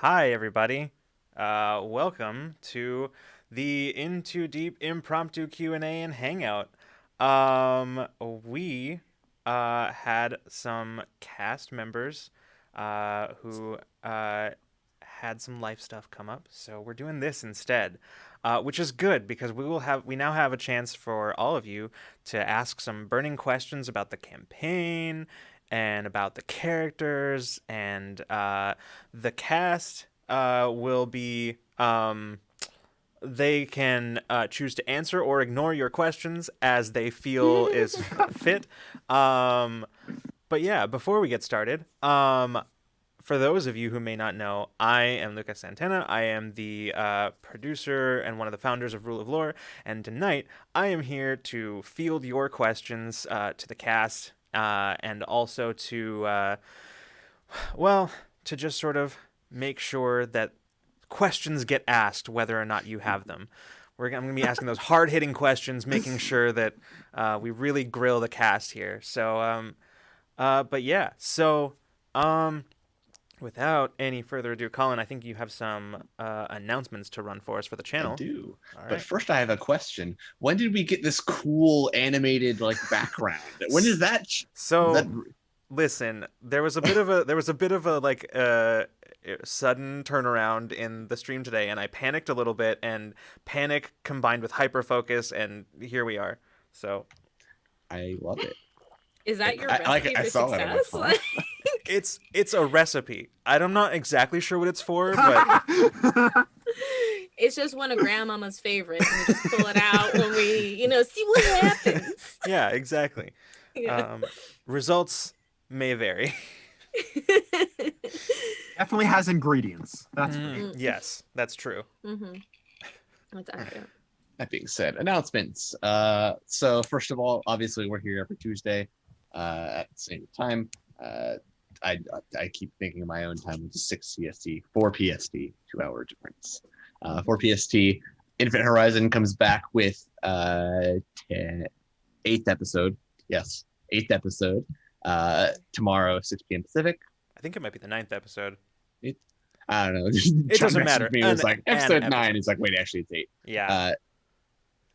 Hi, everybody. Welcome to the Into Deep Impromptu Q&A and Hangout. We had some cast members who had some life stuff come up, so we're doing this instead, which is good because we now have a chance for all of you to ask some burning questions about the campaign and about the characters and the cast will be they can choose to answer or ignore your questions as they feel is fit. Um, but yeah, before we get started, for those of you who may not know, I am Lucas Santana. I am the producer and one of the founders of Rule of Lore. And tonight, I am here to field your questions to the cast and also well, to just sort of make sure that questions get asked whether or not you have them. I'm going to be asking those hard hitting questions, making sure that we really grill the cast here. But yeah, um, without any further ado, Colin, I think you have some announcements to run for us for the I channel. do. All But right. first I have a question. When did we get this cool animated background? When is that that So listen, there was a bit of a sudden turnaround in the stream today, and I panicked a little bit, and panic combined with hyper focus, and here we are. So I love it. Is that your I recipe for saw that. I'm like, success? huh? it's a recipe. I'm not exactly sure what it's for, but It's just one of grandmama's favorites, and we just pull it out when we, see what happens. yeah, exactly. Yeah. Um, Results may vary. Definitely has ingredients. That's for sure. Yes, that's true. Mm-hmm. That's All right. accurate. That being said, announcements. So first of all, obviously we're here every Tuesday at the same time. I I keep thinking of my own time, which is 6 CST, 4 PST, 2 hour difference. 4 PST. Infinite Horizon comes back with 8th episode. Yes, 8th episode. Tomorrow, 6 p.m. Pacific. I think it might be the ninth episode. I don't know. It doesn't matter. Me was like episode 9. episode. It's like, wait, actually, it's 8. Yeah.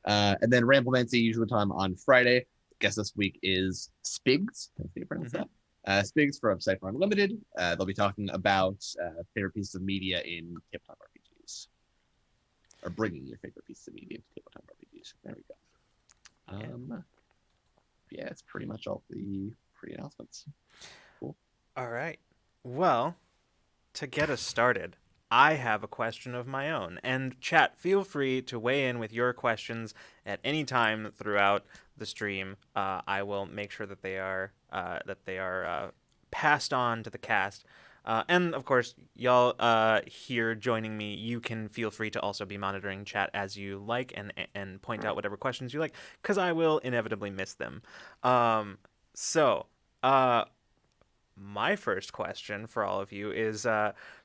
And then Ramblemancy, usual time on Friday. Guess this week is Spigs. That's the pronounce that. Spigs from Cypher Unlimited. They'll be talking about favorite pieces of media in tabletop RPGs, or bringing your favorite pieces of media into tabletop RPGs. There we go. Yeah, it's pretty much all the pre-announcements. Cool. All right. Well, to get us started, I have a question of my own. And chat, feel free to weigh in with your questions at any time throughout the stream. I will make sure that they are passed on to the cast. And of course, y'all here joining me, you can feel free to also be monitoring chat as you like and point out whatever questions you like, because I will inevitably miss them. So, my first question for all of you is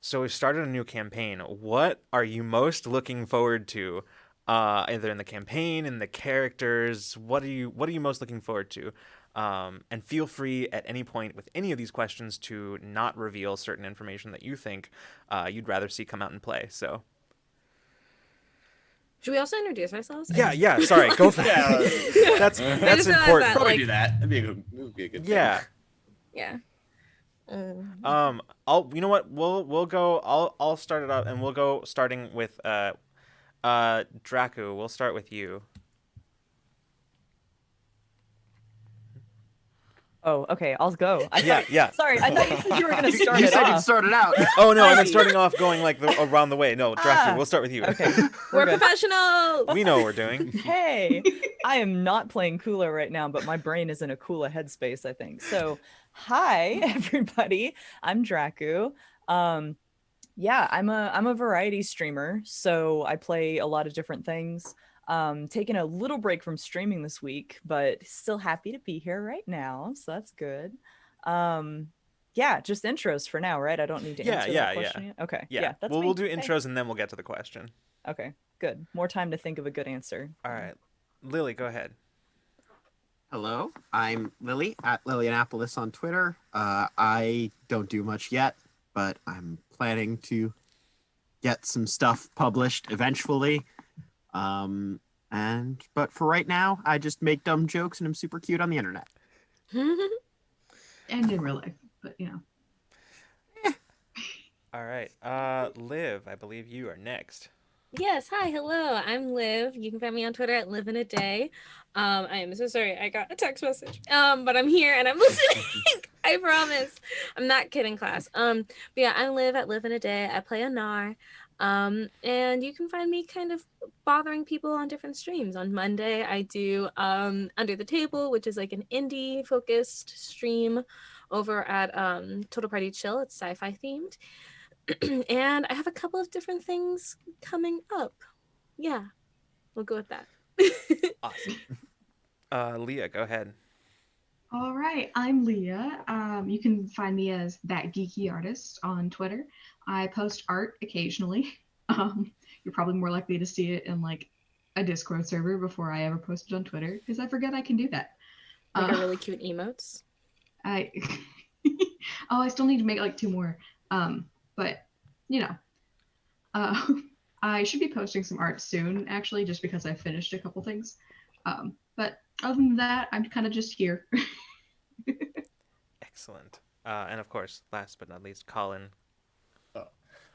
so we've started a new campaign. What are you most looking forward to? Either in the campaign, in the characters, what are you most looking forward to? And feel free at any point with any of these questions to not reveal certain information that you think you'd rather see come out and play. So Should we also introduce ourselves? yeah. Sorry, go for it. That's I just realized important. that, Probably do that. That'd be a good Yeah. thing. Yeah. You know what? We'll go. I'll start it up, and we'll go starting with Draku. We'll start with you. Oh, okay. I'll go. Yeah. Sorry, I thought you said you were going to start You it said you'd off. start it out. Oh no, I meant starting off going like around the way. No, Draku. We'll start with you. Okay. We're good. professionals. We know what we're doing. Hey, I am not playing Kula right now, but my brain is in a Kula headspace, I think. So, hi everybody. I'm Draku. Yeah, I'm a variety streamer, so I play a lot of different things. Taking a little break from streaming this week, but still happy to be here right now, so that's good. Yeah, just intros for now, right? I don't need to answer that question yet? Okay. Yeah. That's We'll do me. Hey. intros and then we'll get to the question. Okay, good. More time to think of a good answer. All right, Lily, go ahead. Hello, I'm Lily at Lillianapolis on Twitter. I don't do much yet, but I'm planning to get some stuff published eventually. But for right now, I just make dumb jokes and I'm super cute on the internet. And in real life, but All right. Liv, I believe you are next. Yes, hi, hello. I'm Liv. You can find me on Twitter at Live in a Day. I am so sorry, I got a text message. But I'm here and I'm listening. I promise. I'm not kidding, class. But yeah, I'm Liv at Live in a Day. I play a Nar. And you can find me kind of bothering people on different streams. On Monday, I do Under the Table, which is like an indie focused stream over at Total Party Chill. It's sci-fi themed. And I have a couple of different things coming up. Yeah, we'll go with that. Awesome. Leah, go ahead. all right. I'm Leah. You can find me as That Geeky Artist on Twitter. I post art occasionally. You're probably more likely to see it in like a Discord server before I ever post it on Twitter because I forget I can do that. Like a really cute emotes. I I still need to make like 2 more. But I should be posting some art soon, actually, just because I finished a couple things. But other than that, I'm kind of just here. Excellent. And of course, last but not least, Colin.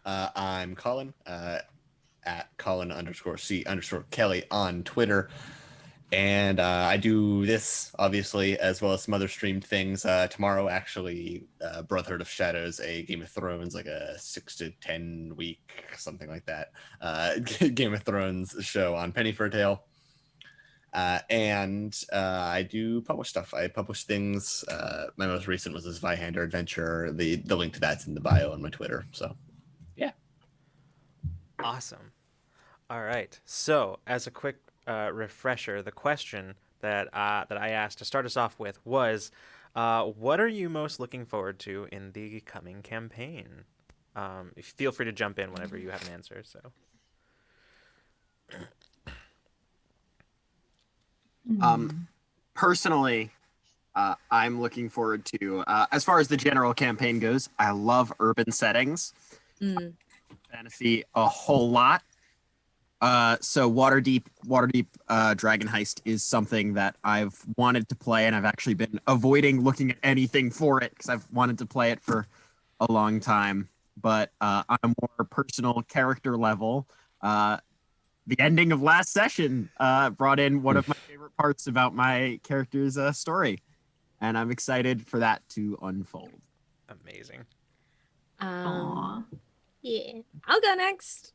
I'm Colin, at Colin_C_Kelly on Twitter. And I do this, obviously, as well as some other streamed things. Tomorrow, actually, Brotherhood of Shadows, a Game of Thrones, like a 6 to 10 week, something like that, Game of Thrones show on Penny for a Tale. And I do publish stuff. I publish things. My most recent was this Vihander adventure. The link to that's in the bio on my Twitter. So, yeah. Awesome. All right. So, as a quick refresher, the question that I asked to start us off with was, what are you most looking forward to in the coming campaign? Feel free to jump in whenever you have an answer. So, Personally, I'm looking forward to, as far as the general campaign goes, I love urban settings, fantasy a whole lot. So Waterdeep Dragon Heist is something that I've wanted to play, and I've actually been avoiding looking at anything for it because I've wanted to play it for a long time. But on a more personal character level, the ending of last session brought in one of my favorite parts about my character's story, and I'm excited for that to unfold. amazing. Aww. Yeah, I'll go next.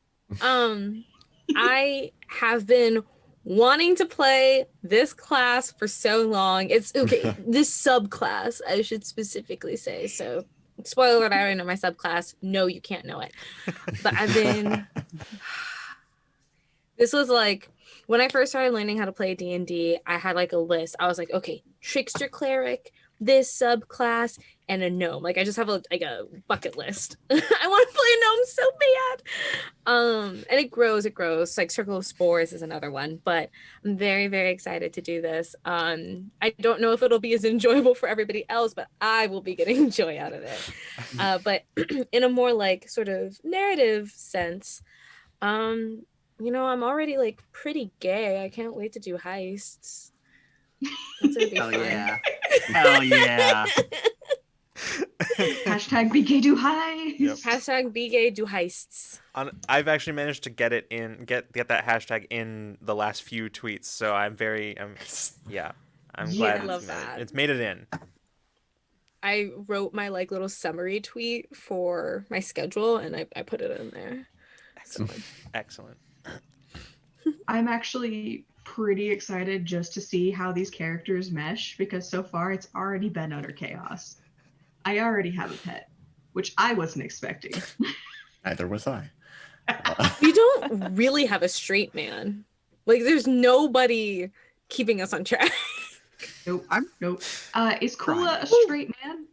I have been wanting to play this class for so long. It's okay, this subclass, I should specifically say. So, spoiler alert, I already know my subclass. No, you can't know it. But I've been. This was like when I first started learning how to play D&D, I had like a list. I was like, okay, trickster cleric, this subclass, and a gnome. Like I just have a bucket list. I want to play a gnome so bad. And it grows. Like Circle of Spores is another one, but I'm very, very excited to do this. I don't know if it'll be as enjoyable for everybody else, but I will be getting joy out of it. But in a more like sort of narrative sense, I'm already like pretty gay. I can't wait to do heists. That's gonna be Hell fun. yeah. Hell yeah. Hashtag BK do high. Yep. Hashtag be gay, do heists. I've actually managed to get that hashtag in the last few tweets, so I'm glad I love that. It's made it in. I wrote my like little summary tweet for my schedule and I put it in there. Excellent. I'm actually pretty excited just to see how these characters mesh because so far it's already been utter chaos. I already have a pet, which I wasn't expecting. Neither was I. You don't really have a straight man. Like there's nobody keeping us on track. Nope. I'm Nope. Is Kula a straight man?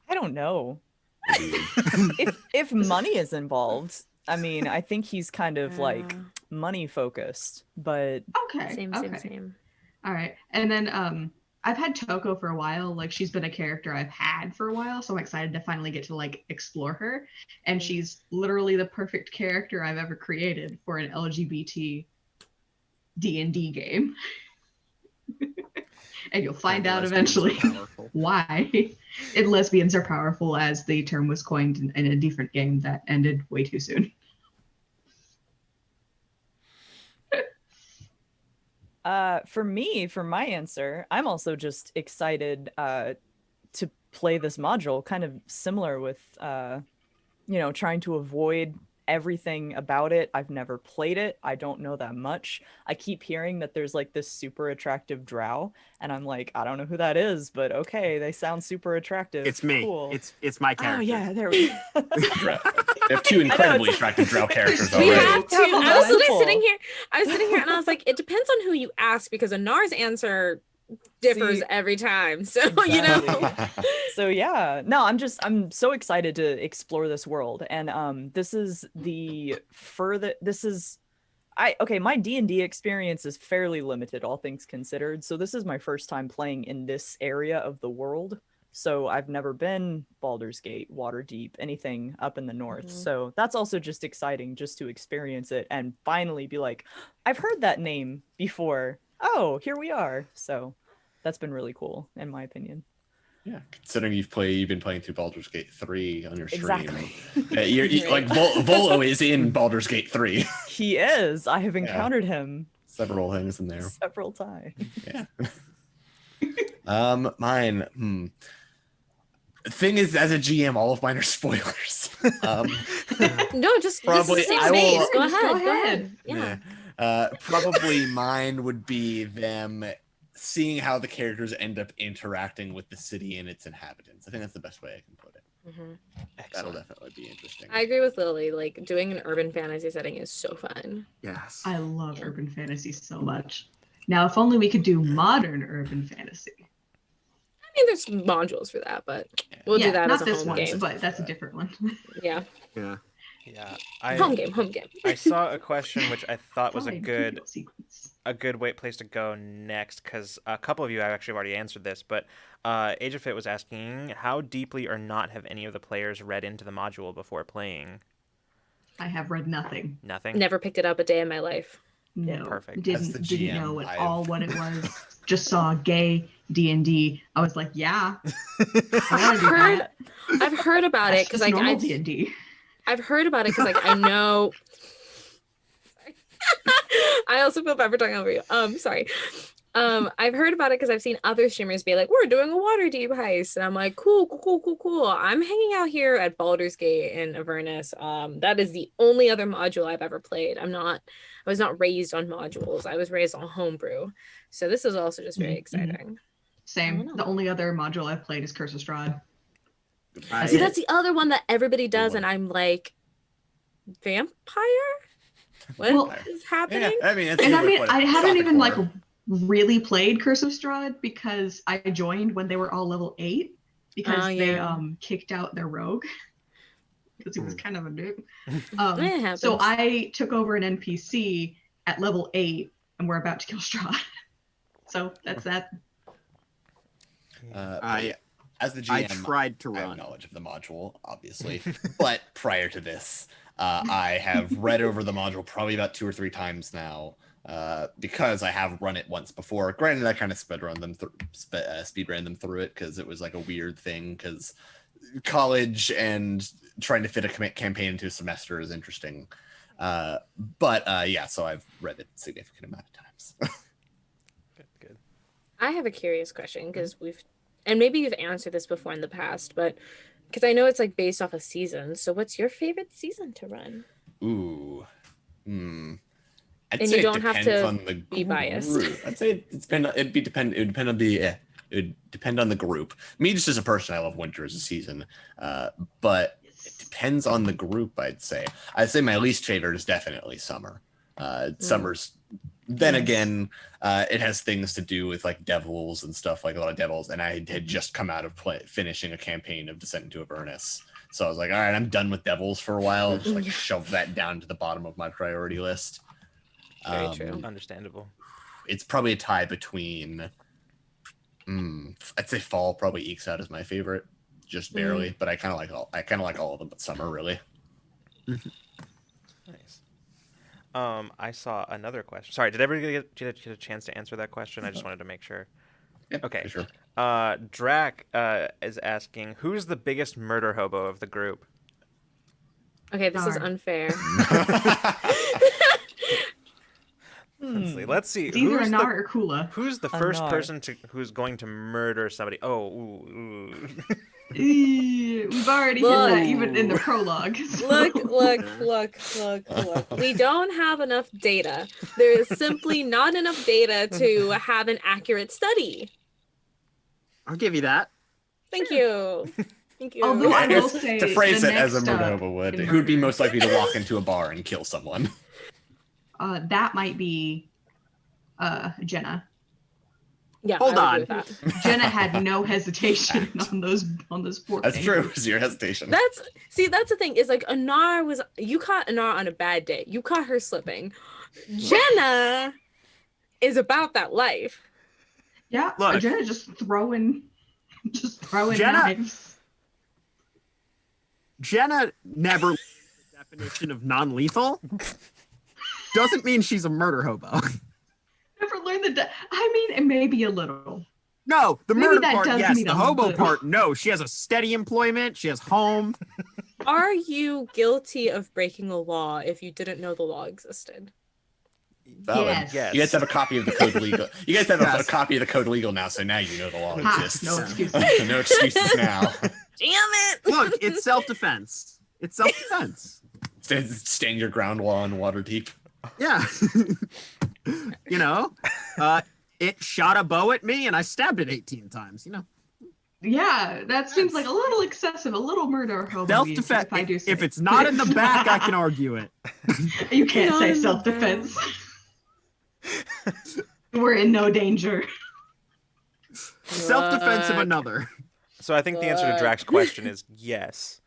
I don't know. If money is involved, I mean, I think he's kind of like money focused, but Okay. Same. All right. And then I've had Toko for a while. Like she's been a character I've had for a while, so I'm excited to finally get to like explore her. And she's literally the perfect character I've ever created for an LGBT D&D game. And you'll find out eventually why lesbians are powerful, as the term was coined in a different game that ended way too soon. For my answer, I'm also just excited to play this module, kind of similar with trying to avoid everything about it. I've never played it. I don't know that much. I keep hearing that there's like this super attractive drow, and I'm like, I don't know who that is, but okay, they sound super attractive. It's me. Cool. It's my character. Oh yeah, there we go. We have two incredibly attractive drow characters We already. have to. I was literally sitting here. And I was like, it depends on who you ask, because Anar's answer differs every time. So So yeah, no, I'm so excited to explore this world, and this is the further. My D&D experience is fairly limited, all things considered. So this is my first time playing in this area of the world. So I've never been Baldur's Gate, Waterdeep, anything up in the north. So that's also just exciting, just to experience it and finally be like, I've heard that name before. Oh, here we are. So that's been really cool, in my opinion. Yeah, considering you've been playing through Baldur's Gate 3 on your stream. Exactly. Like Volo is in Baldur's Gate 3. He is. I have encountered him several things in there. Several times. Yeah. Mine. Thing is, as a GM, all of mine are spoilers. No, just probably this is I will. Go ahead. Yeah. Probably mine would be them seeing how the characters end up interacting with the city and its inhabitants. I think that's the best way I can put it. That'll definitely be interesting. I agree with Lily. Like, doing an urban fantasy setting is so fun. Yes. I love urban fantasy so much. Now, if only we could do modern urban fantasy. I mean, there's modules for that, but we'll do that as a home game. But that's a different one. Yeah. Home game. I saw a question which I thought was a good place to go next, because a couple of you have actually already answered this, but Age of Fit was asking, how deeply or not have any of the players read into the module before playing? I have read nothing. Nothing? Never picked it up a day in my life. No, perfect. Didn't know at all what it was. Just saw gay D&D. I was like, yeah. I've heard about it because like D&D. I've heard about it because like I know. I also feel bad for talking over you. Sorry. I've heard about it because I've seen other streamers be like, we're doing a Waterdeep heist, and I'm like, cool. I'm hanging out here at Baldur's Gate in Avernus. That is the only other module I've ever played. I was not raised on modules. I was raised on homebrew. So this is also just very exciting. Same. The only other module I've played is Curse of Strahd. See, that's the other one that everybody does, and I'm like, vampire? What is happening? Yeah, I haven't even like really played Curse of Strahd because I joined when they were all level 8 because they kicked out their rogue because he was kind of a noob. So I took over an NPC at level 8 and we're about to kill Strahd. So that's that. As the GM, I tried to run. I have knowledge of the module, obviously, but prior to this, I have read over the module probably about 2 or 3 times now, because I have run it once before. Granted, I kind of speed ran them through it because it was like a weird thing, because college and trying to fit a campaign into a semester is interesting. So I've read it a significant amount of times. Good. I have a curious question because and maybe you've answered this before in the past, but because I know it's like based off a season. So what's your favorite season to run? Ooh. And you don't have to be biased. I'd say it would depend on the group. Me, just as a person, I love winter as a season. But it depends on the group, I'd say. I'd say my least favorite is definitely summer. Summer's then again, it has things to do with like devils and stuff, like a lot of devils, and I had just come out of finishing a campaign of Descent into Avernus, so I was like, all right, I'm done with devils for a while. Just like shove that down to the bottom of my priority list. Very true. Understandable. It's probably a tie between I'd say fall probably ekes out as my favorite, just barely. But I kind of like all of them, but summer really. Nice. I saw another question. Sorry, did everybody get a chance to answer that question? I just wanted to make sure. Yep, Okay. for sure. Drac is asking, who's the biggest murder hobo of the group? Okay, this is Darn. unfair. Let's see. It's either Who's Anar the or Kula. who's the first Anar. person who's going to murder somebody? Oh, ooh. We've already hit Look. that even in the prologue. so- Look. We don't have enough data. There is simply not enough data to have an accurate study. I'll give you that. Thank you. Thank you. Although I will It's- say to phrase the it as a next murder up hobo would, in who'd be murder, most likely to walk into a bar and kill someone? that might be Jenna. Yeah, Hold I would on. agree with that. Jenna had no hesitation on those poor That's things. true. Zero hesitation. That's the thing is like you caught Anar on a bad day. You caught her slipping. Jenna is about that life. Yeah, Look. Jenna just throwing Jenna- knives. Jenna never learned the definition of non-lethal. Doesn't mean she's a murder hobo. Never learned I mean, it may be a little. No, the Maybe murder that part, does yes. mean The a hobo little. part, no. She has a steady employment. She has home. Are you guilty of breaking a law if you didn't know the law existed? Valid. Yes. You guys have a copy of the code legal. You guys have a Yes. copy of the code legal now, so now you know the law Ha, exists. no excuses. So no excuses now. Damn it! Look, it's self-defense. It's self-defense. Stand your ground law in Waterdeep. Yeah. You know, it shot a bow at me and I stabbed it 18 times, you know. Yeah, that seems like a little excessive, a little murder hobo. Self-defense. If I do say. If it's not in the back, I can argue it. You can't Not say in the self-defense. We're in no danger. Self-defense of Look. another. So I think the answer to Fuck. Drac's question is yes.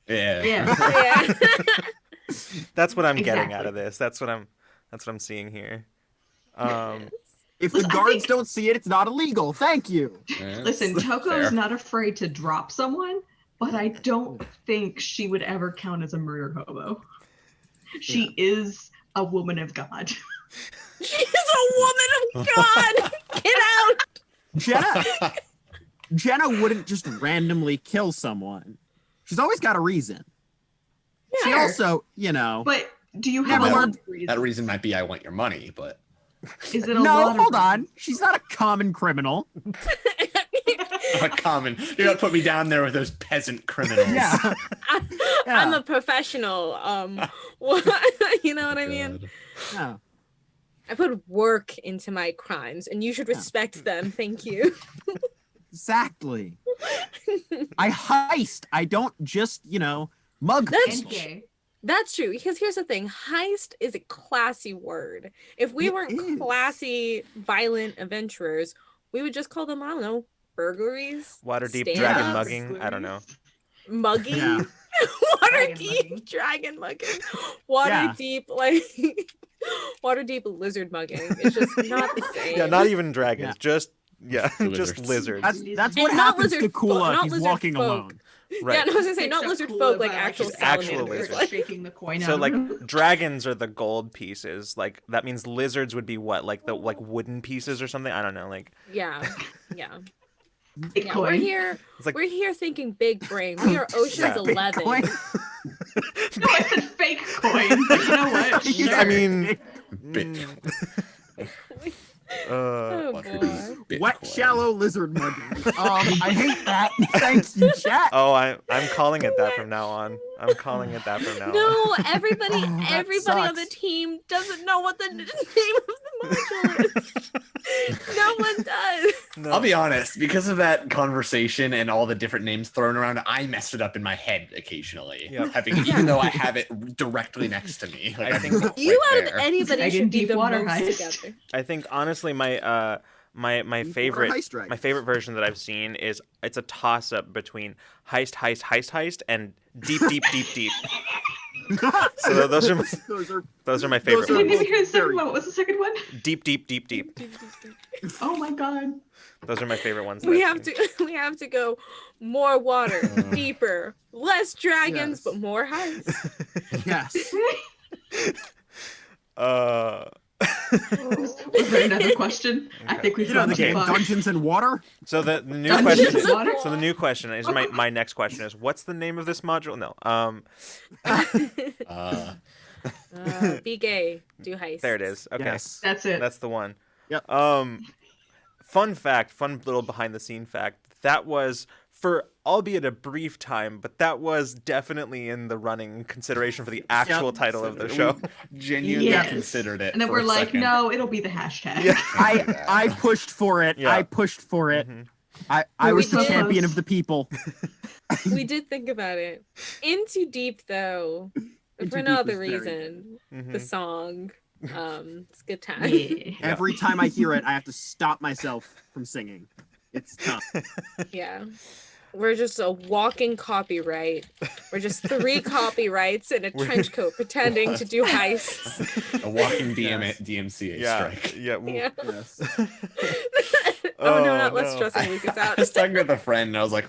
Yeah. Yeah. Yeah. That's what I'm getting out Exactly. of this. That's what I'm seeing here. If the Listen, I guards think- don't see it, it's not illegal. Thank you. Yeah, Listen, Toko fair. is not afraid to drop someone, but I don't think she would ever count as a murder hobo. She is a woman of God. She's a woman of God. Get out. Jenna wouldn't just randomly kill someone. She's always got a reason. She Fair. also, you know. But do you have Never a lot learned- of reasons? That reason might be I want your money, but Is it a No, lot of hold on. reasons? She's not a common criminal. not common. You're not put me down there with those peasant criminals. Yeah. I'm Yeah. a professional. You know what I mean? God. Yeah. I put work into my crimes, and you should respect them. Thank you. Exactly. I heist. I don't just, you know, mug That's And gay. That's true. Because here's the thing: heist is a classy word. If we It weren't is. classy, violent adventurers, we would just call them, I don't know, burglaries, Waterdeep stand-ups, dragon mugging. I don't know. mugging. Yeah. Waterdeep dragon mugging. Waterdeep like Waterdeep lizard mugging. It's just not the same. Yeah, not even dragons. Yeah. Just Lizards. just lizards. That's And what not happens lizard to fo- Kula not if he's lizard walking folk. alone. Right. Yeah, no, I was gonna say not Picks up lizard Kula folk like by, actual just actual salamanders. lizards. Like, shaking the coin So out. like dragons are the gold pieces. Like that means lizards would be what? Like the wooden pieces or something? I don't know. Like yeah, yeah. Bitcoin. Yeah, we're here. it's like We're here thinking big brain. We are Ocean's Yeah. 11. Bitcoin. No, I said fake coin. But you know what? I Sure. mean Bitcoin. Oh What boy. is Bitcoin? Wet, shallow lizard mugging. I hate that. Thank you, chat. oh, I'm calling it that from now on. I'm calling it that from now on. No, everybody, Oh, that everybody on the sucks. team doesn't know what the name of the module is. No one does. No. I'll be honest, because of that conversation and all the different names thrown around, I messed it up in my head occasionally. Yep. Even though I have it directly next to me. Like, I think right You out of there. anybody Dragon should be Deep the Water most Heist. together. I think honestly my my favorite Heist dragon. my favorite version that I've seen is it's a toss up between heist and deep. So those are my, those are those are my favorite Those are I didn't ones. even hear the second very- one. What was the second one? Deep, deep, deep, deep. Oh my god. Those are my favorite ones. that We I've have seen. to we have to go more water, deeper, less dragons, Yes. but more heists. yes. uh, Was there another question? I Okay. think we've You know gone the too game far. Dungeons and Water. so the new Dungeons question. and Water? So the new question is my next question is, what's the name of this module? No. Uh, Be gay, do heists. There it is. Okay. Yes. That's it. That's the one. Yep. Fun fact, fun little behind the scene fact. That was for albeit a brief time, but that was definitely in the running consideration for the actual title of the show. We genuinely Yes. considered it. And then for we're a like, second. no, it'll be the hashtag. Yeah. I pushed for it. Yeah. I pushed for it. Mhm. I We was were the so champion close. of the people. We did think about it. In Too Deep though. In For Too no Deep other was very reason. Mhm. The song. It's a good time. Yeah. Every time I hear it, I have to stop myself from singing. It's tough. Yeah. We're just a walking copyright. We're just 3 copyrights in a trench coat pretending to do heists. A walking Yes. DMCA Yeah. strike. Yeah. Well, Yeah. Yes. Oh, no, Oh, not let's no. stressing Lucas I out. was talking with a friend and I was like,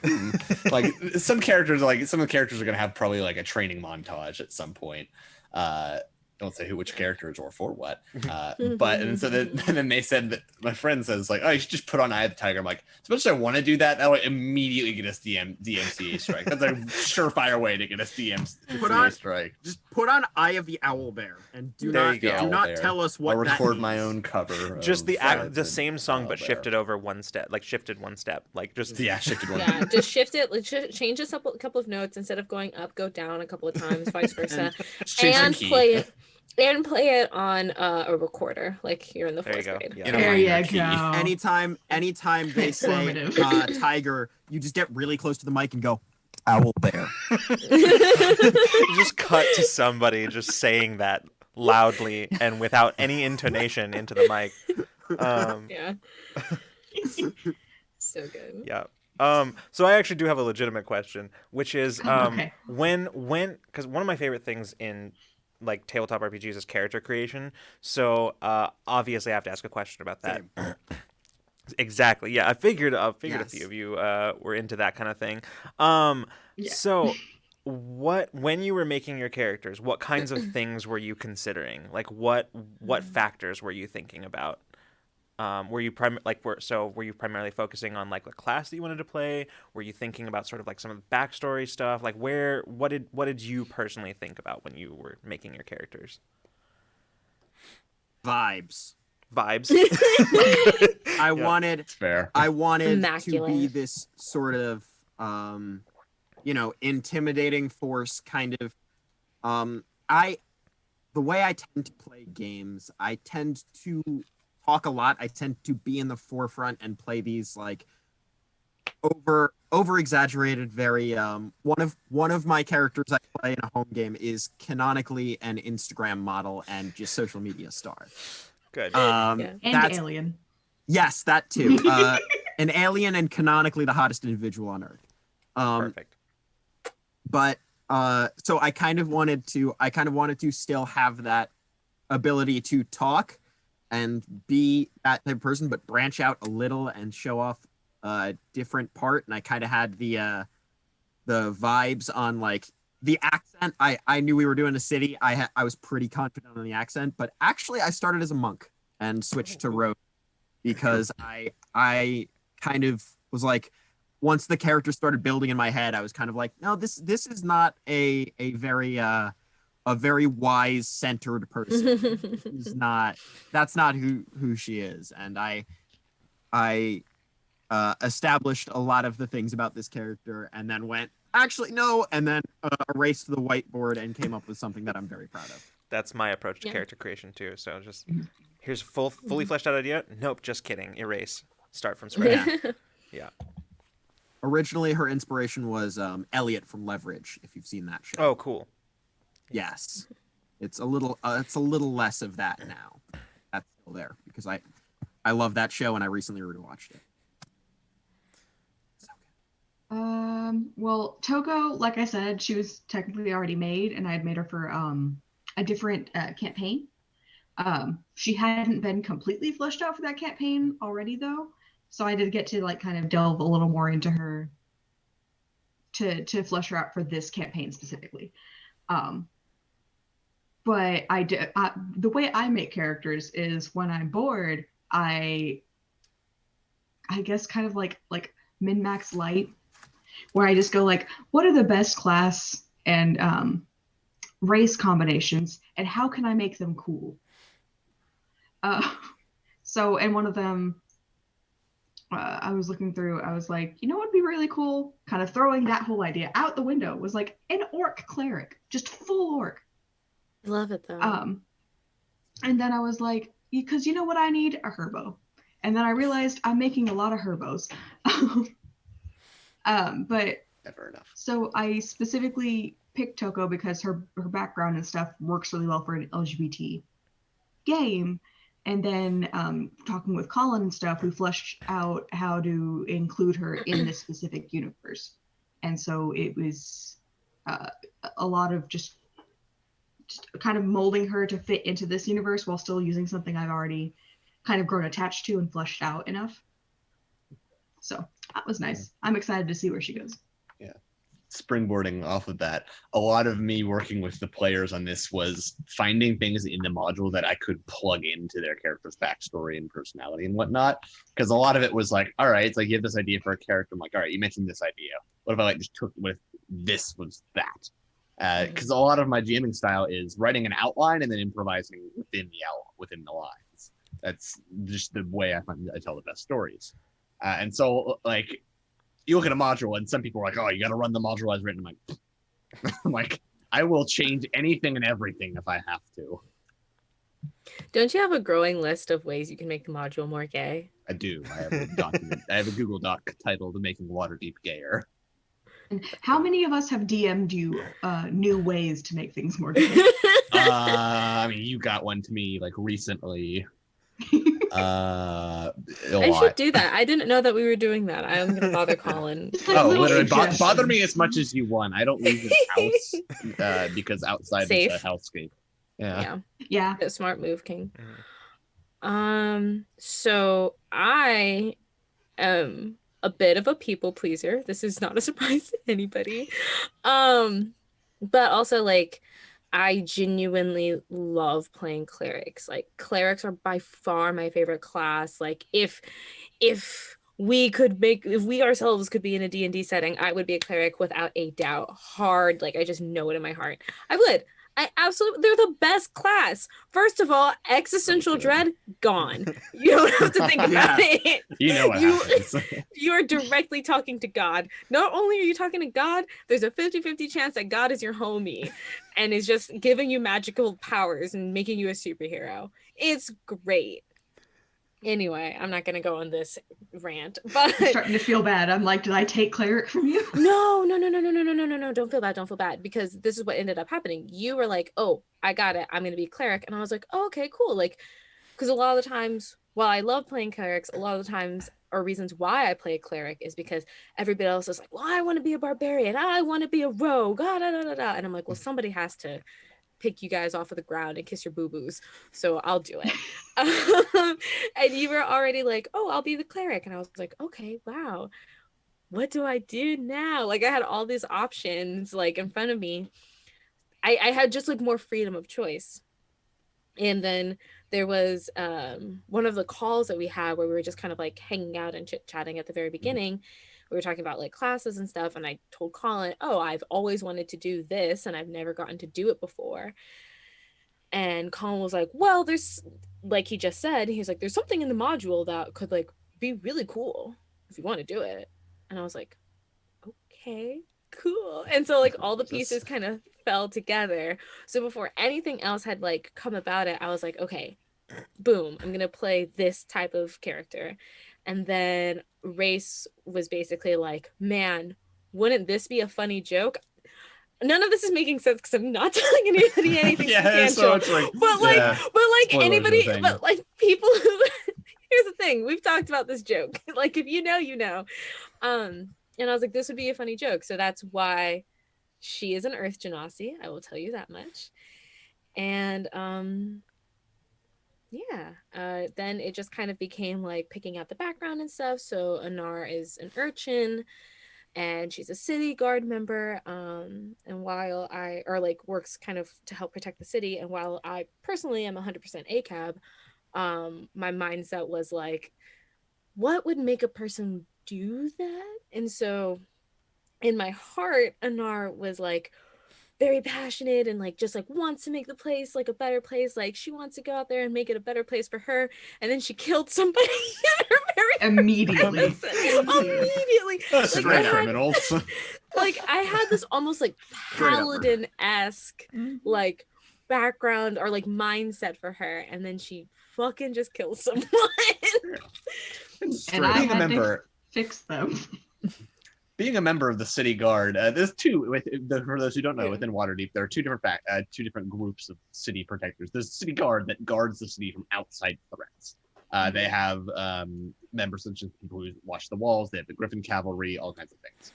like some characters, like some of the characters are gonna have probably like a training montage at some point. Don't say which characters or for what. But and so then, and then they said that my friend says like, oh, you should just put on Eye of the Tiger. I'm like, as much as I want to do that, that would immediately get us DMCA strike. That's a surefire way to get us Put on- DMCA strike. Just put on Eye of the Owl Bear and do There not you go. do not Owl Bear. tell us what I'll that record my means. own cover. just the of, the same song Owl but Bear. shifted over one step, like shifted one step, like just Yeah, shifted one. Yeah, just shift it. Like, change a couple of notes instead of going up, go down a couple of times, vice versa, Change the and key. play it on a recorder, like you're in the There you 4th go. grade. Yeah. In a There minor you key. go. Anytime they say Informative. tiger, you just get really close to the mic and go, Owl Bear. You just cut to somebody just saying that loudly and without any intonation into the mic. Yeah. So good. Yeah. So I actually do have a legitimate question, which is Okay. when because one of my favorite things in like tabletop RPGs is character creation. So obviously I have to ask a question about that. Exactly. Yeah, I figured a Yes. few of you were into that kind of thing. Yeah. So when you were making your characters, what kinds of things were you considering? Like what factors were you thinking about? Were you were you primarily focusing on like the class that you wanted to play? Were you thinking about sort of like some of the backstory stuff? Like what did you personally think about when you were making your characters? Vibes. Vibes. I Yeah. wanted It's fair. I wanted to be Immaculate. this sort of intimidating force kind of the way I tend to play games, I tend to talk a lot. I tend to be in the forefront and play these like over exaggerated very one of my characters I play in a home game is canonically an Instagram model and just social media star. Good. Yeah. And That's alien. yes, that too. An alien and canonically the hottest individual on Earth. Perfect. But so I kind of wanted to still have that ability to talk and be that type of person, but branch out a little and show off a different part. And I kind of had the vibes on like the accent. I knew we were doing a city. I was pretty confident on the accent, but actually I started as a monk and switched to rogue because I kind of was like, once the character started building in my head, I was kind of like, no, this is not a very wise centered person. That's not who she is. And I established a lot of the things about this character and then went, actually no, and then erased the whiteboard and came up with something that I'm very proud of. That's my approach to Yeah. character creation too. So just here's fully fleshed out idea. Nope, just kidding. Erase. Start from scratch. Yeah. Originally, her inspiration was Elliot from Leverage, if you've seen that show. Oh, cool. Yes, it's a little less of that now. That's still there because I love that show and I recently rewatched it. So Well, Togo, like I said, she was technically already made, and I had made her for a different campaign. She hadn't been completely fleshed out for that campaign already, though, so I did get to like kind of delve a little more into her to flesh her out for this campaign specifically. Um, but the way I make characters is when I'm bored, I guess kind of like min max light, where I just go like, what are the best class and race combinations, and how can I make them cool? Uh, so, and one of them, I was looking through, I was like, you know what would be really cool? Kind of throwing that whole idea out the window was like an orc cleric, just full orc. I love it though. And then I was like, because you know what I need? A herbo. And then I realized I'm making a lot of herbos. But Never enough. so I specifically picked Toko because her background and stuff works really well for an LGBT game. And then talking with Colin and stuff, we fleshed out how to include her in this specific universe. And so it was a lot of just kind of molding her to fit into this universe while still using something I've already kind of grown attached to and fleshed out enough. So that was nice. I'm excited to see where she goes. Yeah. Springboarding off of that, a lot of me working with the players on this was finding things in the module that I could plug into their character's backstory and personality and whatnot. Because a lot of it was like, all right, it's like you have this idea for a character. I'm like, all right, you mentioned this idea. What if I like just took with this was that? Because a lot of my GMing style is writing an outline and then improvising within the lines. That's just the way I tell the best stories. And so, like, you look at a module, and some people are like, "Oh, you got to run the module as written." I'm like, I will change anything and everything if I have to. Don't you have a growing list of ways you can make the module more gay? I do. I have a document. I have a Google Doc titled "Making Waterdeep Gayer." And how many of us have DM'd you new ways to make things more gay? I mean, you got one to me like recently. I should do that. I didn't know that we were doing that. I'm gonna bother Colin. Literally, bother me as much as you want. I don't leave this house because outside Safe. is a hellscape. Yeah. A smart move, King. So I am a bit of a people pleaser. This is not a surprise to anybody. But also like I genuinely love playing clerics. Like clerics are by far my favorite class. Like if we ourselves could be in a D&D setting, I would be a cleric without a doubt. Hard, like I just know it in my heart. I would. They're the best class. First of all, existential dread gone. You don't have to think about it. You know what happens. You are directly talking to God. Not only are you talking to God, there's a 50-50 chance that God is your homie and is just giving you magical powers and making you a superhero. It's great. Anyway, I'm not gonna go on this rant, but I'm starting to feel bad. I'm like, did I take cleric from you? No. Don't feel bad, because this is what ended up happening. You were like, oh, I got it. I'm gonna be cleric, and I was like, oh, okay, cool. Like, because a lot of the times, while I love playing clerics, a lot of the times, or reasons why I play a cleric is because everybody else is like, well, I want to be a barbarian, I want to be a rogue, and I'm like, well, somebody has to pick you guys off of the ground and kiss your boo-boos, so I'll do it. And you were already like, oh, I'll be the cleric, and I was like, okay, wow, what do I do now? Like I had all these options like in front of me. I had just like more freedom of choice. And then there was one of the calls that we had where we were just kind of like hanging out and chit-chatting at the very beginning. We were talking about like classes and stuff, and I told Colin, oh, I've always wanted to do this and I've never gotten to do it before. And Colin was like, well, there's, like he just said, he's like, there's something in the module that could like be really cool if you want to do it. And I was like, okay, cool. And so like all the pieces kind of fell together. So before anything else had like come about it, I was like, okay, boom, I'm gonna play this type of character. And then Race was basically like, man, wouldn't this be a funny joke? None of this is making sense because I'm not telling anybody anything substantial. So like, but like anybody, thing. but like people who here's the thing, we've talked about this joke. Like if you know, you know. And I was like, this would be a funny joke. So that's why she is an Earth Genasi. I will tell you that much. And yeah, then it just kind of became like picking out the background and stuff. So Anar is an urchin and she's a city guard member. And while I, or like works kind of to help protect the city. And while I personally am 100% ACAB, my mindset was like, what would make a person do that? And so in my heart, Anar was like very passionate and like just like wants to make the place like a better place. Like she wants to go out there and make it a better place for her. And then she killed somebody in her very Immediately. immediately. Straight Like, criminals. like I had this almost like Straight up. paladin-esque like background or like mindset for her, and then she fucking just killed someone. And I Being a had to member, fix them. being a member of the city guard, there's two. For those who don't know, Yeah. within Waterdeep, there are two different groups of city protectors. There's the city guard that guards the city from outside threats. They have members such as people who watch the walls. They have the Griffin Cavalry, all kinds of things.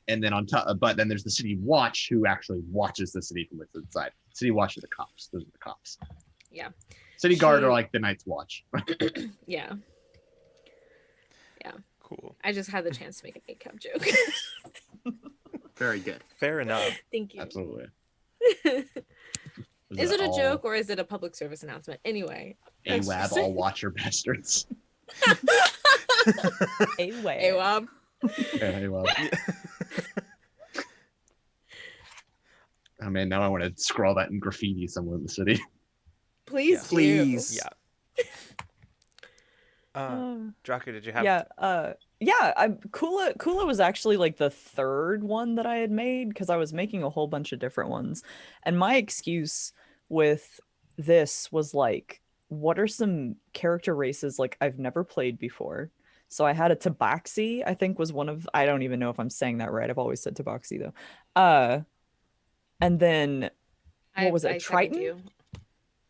And then on top, but then there's the city watch, who actually watches the city from within inside. City watch are the cops. Those are the cops. Yeah. City guard are like the Night's Watch. Yeah. Cool. I just had the chance to make an ACAB joke. Very good. Fair enough. Thank you. Absolutely. Is it a joke or is it a public service announcement? Anyway. AWAB, all watcher bastards. AWAB. AWAB. Yeah, AWAB. Oh man, now I want to scrawl that in graffiti somewhere in the city. Please Yeah. do. Please. Yeah. Draco, did you have? Kula was actually like the third one that I had made because I was making a whole bunch of different ones. And my excuse with this was like, what are some character races like I've never played before? So I had a Tabaxi, I think was one of, I don't even know if I'm saying that right. I've always said Tabaxi though. And then what was it? I second Triton? you.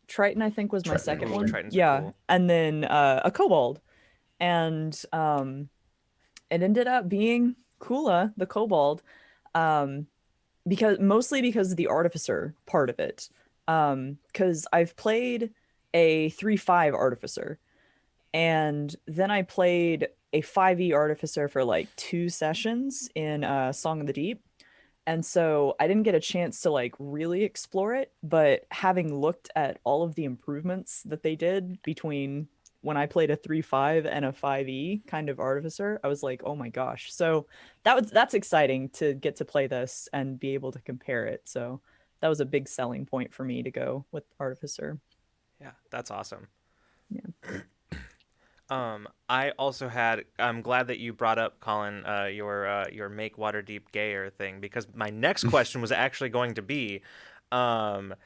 Triton, I think, was my Triton, second cool. one. Tritons are Yeah. cool. And then a kobold. And it ended up being Kula, the kobold, mostly because of the artificer part of it. Because I've played a 3/5 artificer, and then I played a 5e artificer for like 2 sessions in Song of the Deep. And so I didn't get a chance to like really explore it, but having looked at all of the improvements that they did between when I played a 3/5 and a 5e kind of artificer, I was like, oh my gosh. So that's exciting to get to play this and be able to compare it. So that was a big selling point for me to go with artificer. Yeah, that's awesome. Yeah. I also had. I'm glad that you brought up, Colin, your make Waterdeep gayer thing, because my next question was actually going to be, about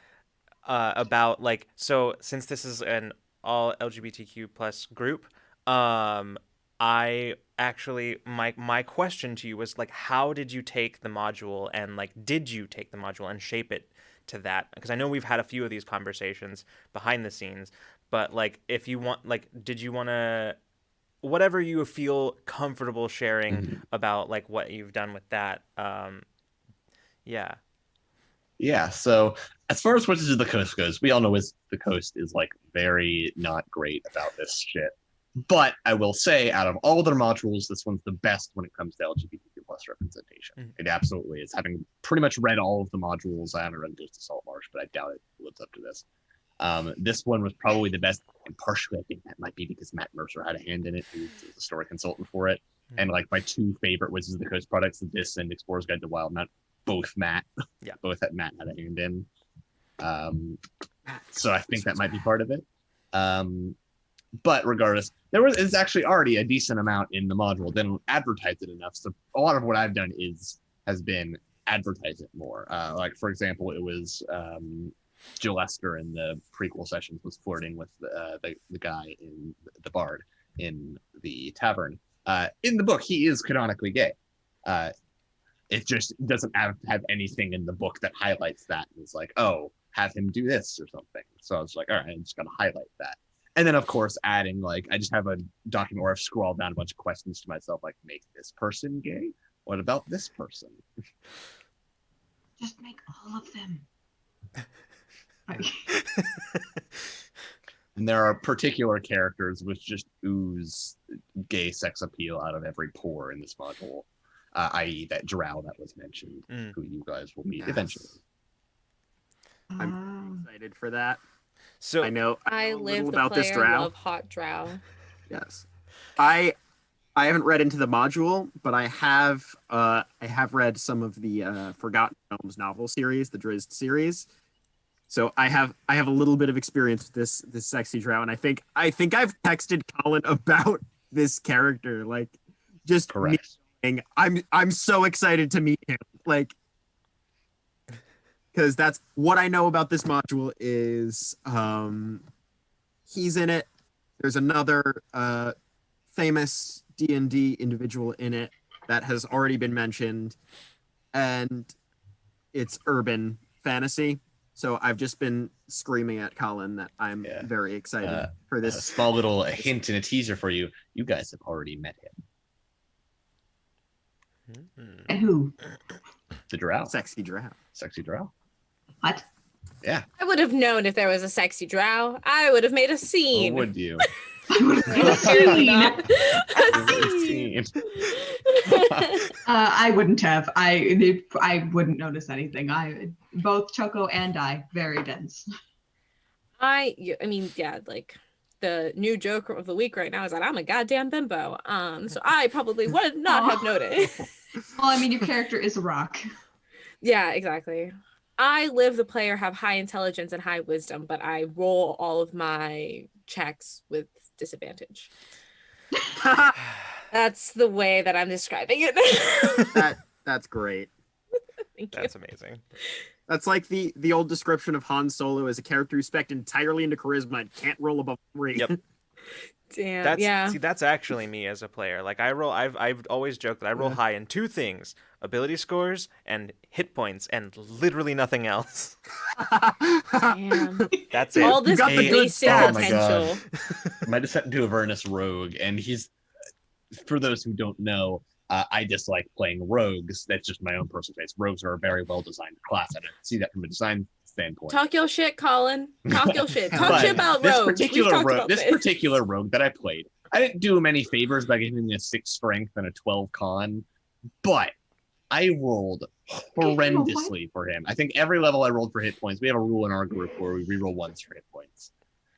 like, so since this is an all LGBTQ plus group, I actually my question to you was like, how did you take the module, and like, did you take the module and shape it to that? Because I know we've had a few of these conversations behind the scenes. But like, if you want, like, did you want to, whatever you feel comfortable sharing about like what you've done with that? Yeah. Yeah, so as far as Wizards of the Coast goes, we all know the Coast is like very not great about this shit. But I will say, out of all their modules, this one's the best when it comes to LGBTQ plus representation. It absolutely is. Having pretty much read all of the modules, I haven't read Ghost of Saltmarsh, but I doubt it lives up to this. This one was probably the best, and partially I think that might be because Matt Mercer had a hand in it, who's the story consultant for it. And like my two favorite Wizards of the Coast products, this and Explorer's Guide to Wild Matt, both Matt had a hand in. So I think that might be part of it. But regardless, it's actually already a decent amount in the module. Didn't advertise it enough. So a lot of what I've done has been advertise it more. Like for example, it was Jill Esther in the prequel sessions was flirting with the guy in the bard in the tavern. In the book, he is canonically gay. It just doesn't have anything in the book that highlights that. It's like, oh, have him do this or something. So I was like, all right, I'm just gonna highlight that. And then of course adding, like, I just have a document where I've scrolled down a bunch of questions to myself, like, make this person gay. What about this person? Just make all of them. And there are particular characters which just ooze gay sex appeal out of every pore in this module, i.e., that drow that was mentioned, who you guys will meet eventually. I'm excited for that. So I know I a live little the about this player, drow. love hot drow. Yes, I haven't read into the module, but I have read some of the Forgotten Realms novel series, the Drizzt series. So I have a little bit of experience with this sexy drow, and I think I've texted Colin about this character, like just Correct. I'm so excited to meet him, like, because that's what I know about this module is he's in it. There's another famous D&D individual in it that has already been mentioned, and it's urban fantasy. So I've just been screaming at Colin that I'm very excited for this. A small little hint and a teaser for you. You guys have already met him. And who? The drow. Sexy drow. Sexy drow. What? Yeah. I would have known if there was a sexy drow. I would have made a scene. Or would you? I would have made a Apparently scene. not. I wouldn't have. I wouldn't notice anything. Both Choco and I very dense. I mean, yeah, like the new joke of the week right now is that I'm a goddamn bimbo. So I probably would not have noticed. Well, I mean, your character is a rock. Yeah, exactly. I live the player, have high intelligence and high wisdom, but I roll all of my checks with disadvantage. That's the way that I'm describing it. That's great. Thank you. that's amazing. That's like the old description of Han Solo as a character who's spec'd entirely into charisma and can't roll above 3. Yep. Damn. That's yeah. see, that's actually me as a player. Like I've always joked that I roll high in 2 things: ability scores and hit points, and literally nothing else. Damn. That's it. All this got the good wasted stats. Oh my potential. My descent into Avernus rogue, and he's, for those who don't know, I dislike playing rogues. That's just my own personal taste. Rogues are a very well designed class, and I see that from a design standpoint. Talk your shit, Colin. Talk your shit. Talk But shit about this rogues. We've particular talked rogue, about this this. particular rogue that I played, I didn't do him any favors by giving him a 6 strength and a 12 con, but I rolled horrendously for him. I think every level I rolled for hit points. We have a rule in our group where we reroll 1s for hit points.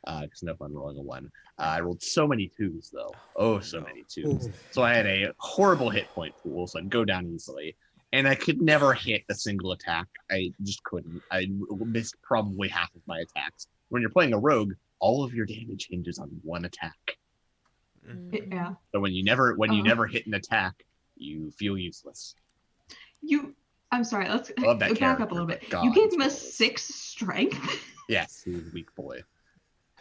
Because no fun rolling a 1. I rolled so many 2s though. Oh, so many 2s. So I had a horrible hit point pool, so I'd go down easily. And I could never hit a single attack. I just couldn't. I missed probably half of my attacks. When you're playing a rogue, all of your damage hinges on 1 attack. Yeah. So when you never hit an attack, you feel useless. I'm sorry. Let's I love that back character, up a little bit. but God, You gave him a spoilers. 6 strength. Yes, he was a weak boy.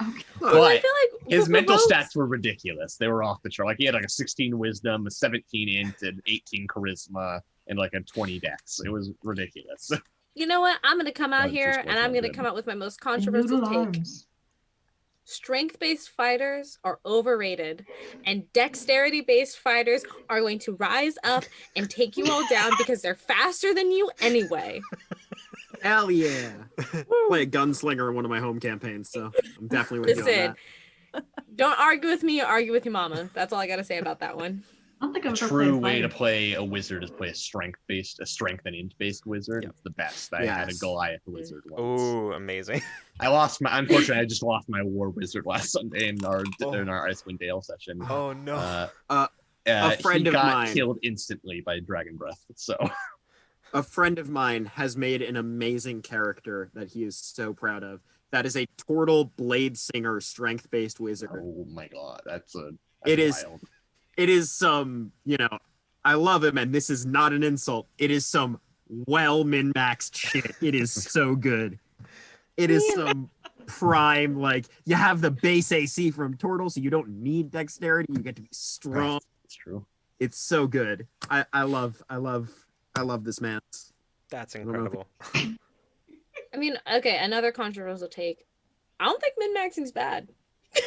Okay. Well, I But feel like his the mental rogues- stats were ridiculous. They were off the chart. Like he had like a 16 wisdom, a 17 int, and 18 charisma, and like a 20 dex. It was ridiculous. You know what? I'm gonna come out That here just and wasn't I'm gonna good. come out with my most And controversial noodle take. arms. Strength-based fighters are overrated, and dexterity-based fighters are going to rise up and take you all down because they're faster than you anyway. Hell yeah. Play a gunslinger in one of my home campaigns, so I'm definitely with you on Listen, that. don't argue with me or argue with your mama. That's all I gotta say about that one. I don't think I've ever True played way to fighter. play a wizard is play a strength and int based wizard. Yep. It's the best. I had a Yes. Goliath wizard once. Oh, amazing. Unfortunately, I just lost my war wizard last Sunday in our Icewind Dale session. Oh no. A friend he of got mine- killed instantly by dragon breath. So A friend of mine has made an amazing character that he is so proud of. That is a Tortle Blade Singer strength-based wizard. oh my god, that's It is- wild. It is some, I love him, and this is not an insult. It is some well min-maxed shit. It is so good. It is some prime, like, you have the base AC from Tortle, so you don't need dexterity. You get to be strong. It's true. It's so good. I love this man. That's don't know if incredible. I mean, okay, another controversial take. I don't think min-maxing's bad.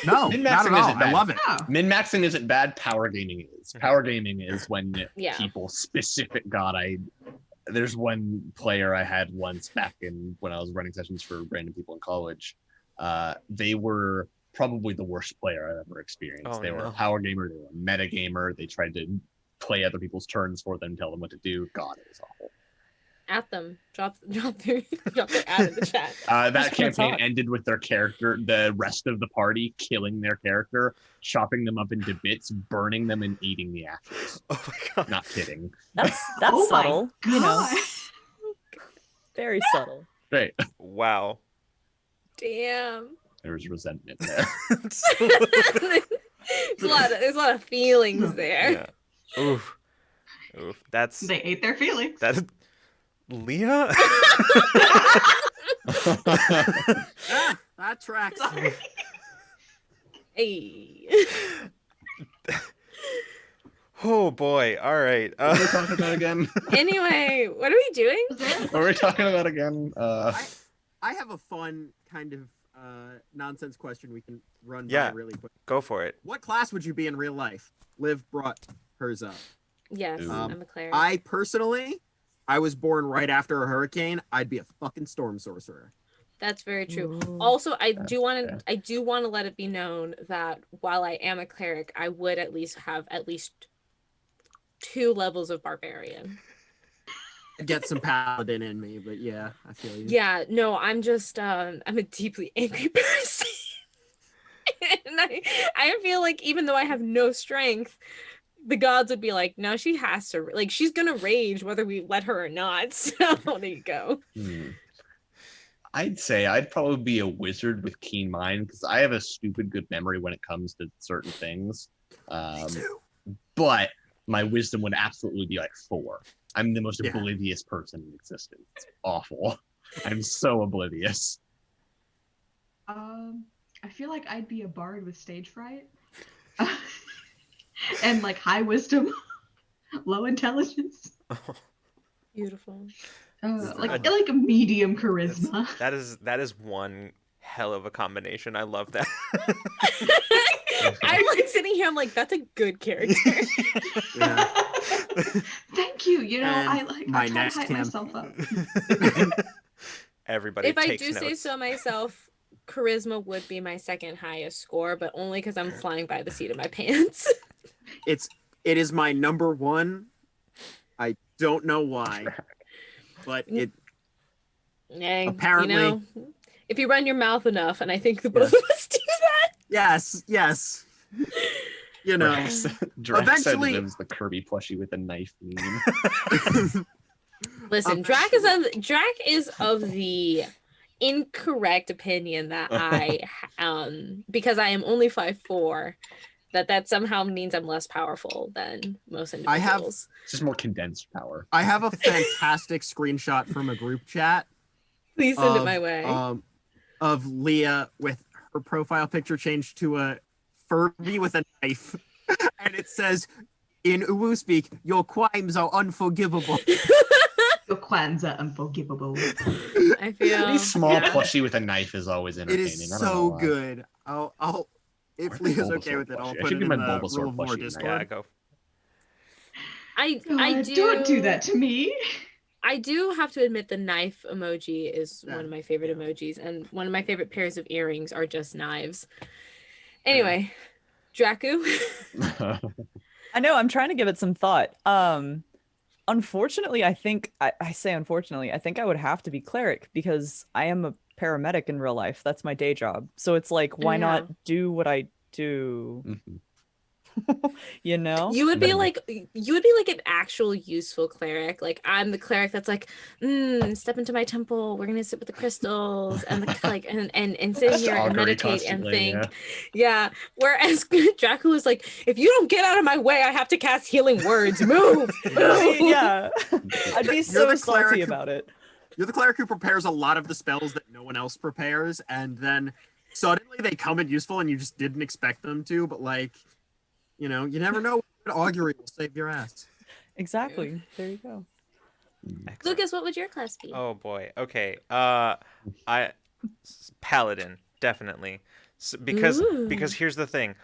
No, not at Min-maxing all. isn't I bad. love it. Oh. Min-maxing isn't bad. Power gaming is. Power gaming is when Yeah. people specific. God, there's one player I had once back when I was running sessions for random people in college. They were probably the worst player I've ever experienced. Oh, They were no. a power gamer. They were a meta gamer. They tried to play other people's turns for them, tell them what to do. God, it was awful. At them. Drop their ad in the chat. That wanna campaign talk. ended with their character, the rest of the party killing their character, chopping them up into bits, burning them, and eating the ashes. Oh my god. Not kidding. That's Oh my subtle, you know, God. very subtle. Great. Wow. Damn. There's resentment there. There's a lot of feelings there. Yeah. Oof. Oof. That's They ate their feelings. that. Leah. Ah, that tracks. Sorry. Hey. Oh boy. All right. What are we talking about again? Anyway, what are we doing? Was there- What are we talking about again? I have a fun kind of nonsense question we can run Yeah. by really quick. Go for it. What class would you be in real life? Liv brought hers up. Yes, Ooh. I'm a cleric. I personally, I was born right after a hurricane. I'd be a fucking storm sorcerer. That's very true. Ooh. Also, I That's do want fair. to let it be known that while I am a cleric, I would at least have at least 2 levels of barbarian. I'd get some paladin in me, but yeah, I feel you. Yeah, no, I'm just I'm a deeply angry person. And I feel like even though I have no strength, the gods would be like, no, she has to, like, she's gonna rage whether we let her or not. So there you go. I'd say I'd probably be a wizard with keen mind because I have a stupid good memory when it comes to certain things. But my wisdom would absolutely be like 4. I'm the most Yeah. oblivious person in existence. It's awful. I'm so oblivious. I feel like I'd be a bard with stage fright. And like high wisdom, low intelligence. Beautiful. Like a medium charisma. That is one hell of a combination. I love that. I'm like sitting here, I'm like, that's a good character. Yeah. Thank you. You know, And I my try to next hype camp- myself up. Everybody If I takes do say notes. so myself, charisma would be my second highest score, but only because I'm flying by the seat of my pants. It is my number 1. I don't know why, but it Hey, Apparently- you know, if you run your mouth enough, and I think the both of us do that. yes. You know, Drax eventually- said Liv's the Kirby plushie with a knife meme. Listen, Drac is of the incorrect opinion that I because I am only 5'4", that somehow means I'm less powerful than most I have- individuals. It's just more condensed power. I have a fantastic screenshot from a group chat Please send it my way. of Leah with her profile picture changed to a Furby with a knife, and it says, "In Uwu speak, your crimes are unforgivable." Your crimes are unforgivable. I feel Any small yeah. plushie with a knife is always It entertaining. is I don't know so why. good. I'll if Where's Leah's Bulbasaur okay with it, I'll plushie? I put should it get in my the Bulbasaur Rule of War plushie now. Yeah, Discord. go. I Don't do that to me. I do have to admit the knife emoji is Yeah. one of my favorite emojis, and one of my favorite pairs of earrings are just knives. Anyway, Draku. I know, I'm trying to give it some thought. Unfortunately, I think I say unfortunately, I think I would have to be cleric because I am a paramedic in real life. That's my day job. So it's like, why not do what I do? Mhm. You know? You would be Mhm. like an actual useful cleric. Like I'm the cleric that's like, step into my temple. We're gonna sit with the crystals and and sit Just here and augury meditate and constantly, think. yeah. Yeah. Whereas Dracula is like, if you don't get out of my way, I have to cast healing words. Move. Move. Yeah. I'd be You're so the salty cleric who- about it. You're the cleric who prepares a lot of the spells that no one else prepares, and then suddenly they come in useful and you just didn't expect them to, but like, you know, you never know what augury will save your ass. Exactly. There you go. Excellent. Lucas, what would your class be? Oh boy. Okay. Paladin, definitely. Because here's the thing.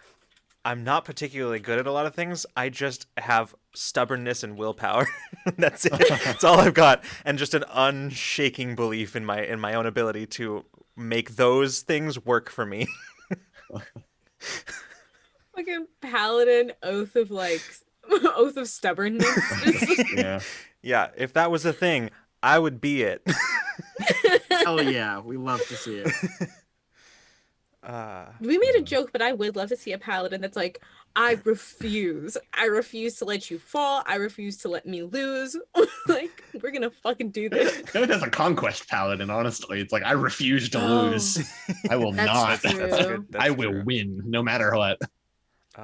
I'm not particularly good at a lot of things. I just have stubbornness and willpower. That's it. That's all I've got, and just an unshaking belief in my own ability to make those things work for me. Fucking paladin oath of oath of stubbornness. Yeah. Yeah, if that was a thing, I would be it. Hell yeah, we love to see it. We made a joke, but I would love to see a paladin that's like, I refuse. I refuse to let you fall. I refuse to let me lose. Like, we're gonna fucking do this. I feel like that's a conquest paladin, honestly. It's like, I refuse to Oh, lose. I will that's not. true. That's good. That's I will true. win, no matter what.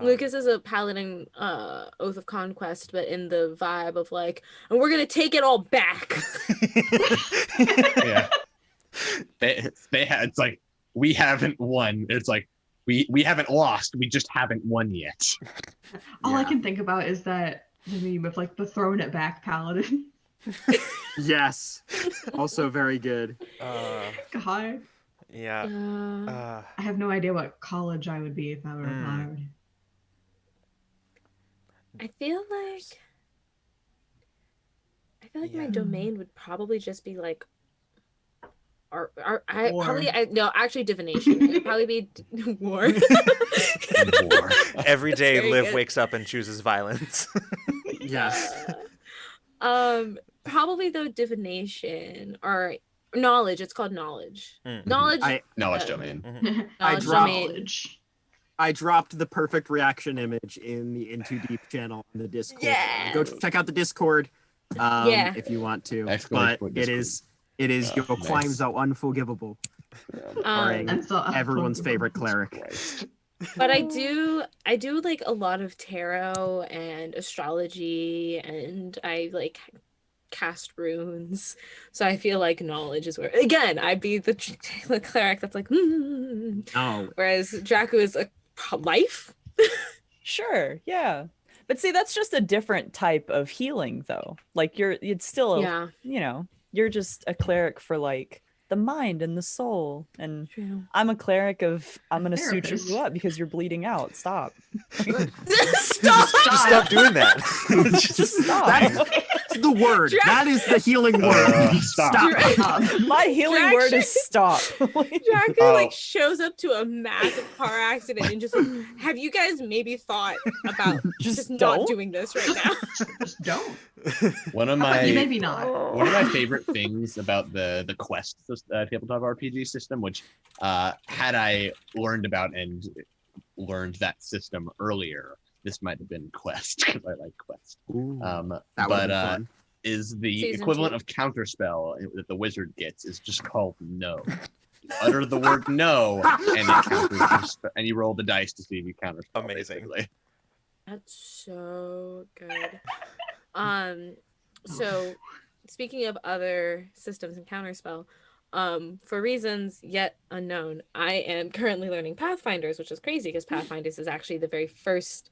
Lucas is a paladin oath of conquest, but in the vibe of like, and we're gonna take it all back. Yeah. They had, it's like, we haven't won. It's like, we haven't lost. We just haven't won yet. All I Yeah. can think about is that the meme of like the throwing it back paladin. Yes. Also very good. God, Yeah. I have no idea what college I would be if I were a bard. I feel like my domain would probably just be like art. Actually divination. It would probably be war. War. Every day, Very Liv good. wakes up and chooses violence. Yes. Probably though divination or knowledge. It's called knowledge. Mm. Knowledge. Knowledge Uh, domain. Knowledge dropped- domain. Knowledge. I dropped the perfect reaction image in the Into Deep channel in the Discord. Yes. Go check out the Discord Yeah. if you want to. Exclamation But point it Discord. is your nice. crimes are unforgivable. Starring That's all- everyone's favorite cleric. Christ. But I do like a lot of tarot and astrology, and I like cast runes. So I feel like knowledge is where again I'd be the cleric that's like No. whereas Dracu is a life. Sure, yeah. But see, that's just a different type of healing, though. Like it's still, Yeah. You're just a cleric for like the mind and the soul. And True. I'm a cleric of I'm gonna suture Therapist. you up because you're bleeding out. Stop. Stop. Stop doing that. Just stop. That's the word. That is the healing word. Stop. My healing word is stop. Dracu Oh. like shows up to a massive car accident and just like, have you guys maybe thought about just not don't? doing this right now? Just don't. One of How about my you maybe not. one of my favorite things about the Quest tabletop RPG system, which had I learned about and learned that system earlier, this might have been Quest because I like Quest. That would But be fun. is the Season equivalent 2. of counterspell that the wizard gets is just called no. You utter the word no, and it counters your and you roll the dice to see if you counterspell. Amazing. basically. That's so good. So speaking of other systems and counterspell, for reasons yet unknown, I am currently learning Pathfinders, which is crazy because Pathfinders is actually the very first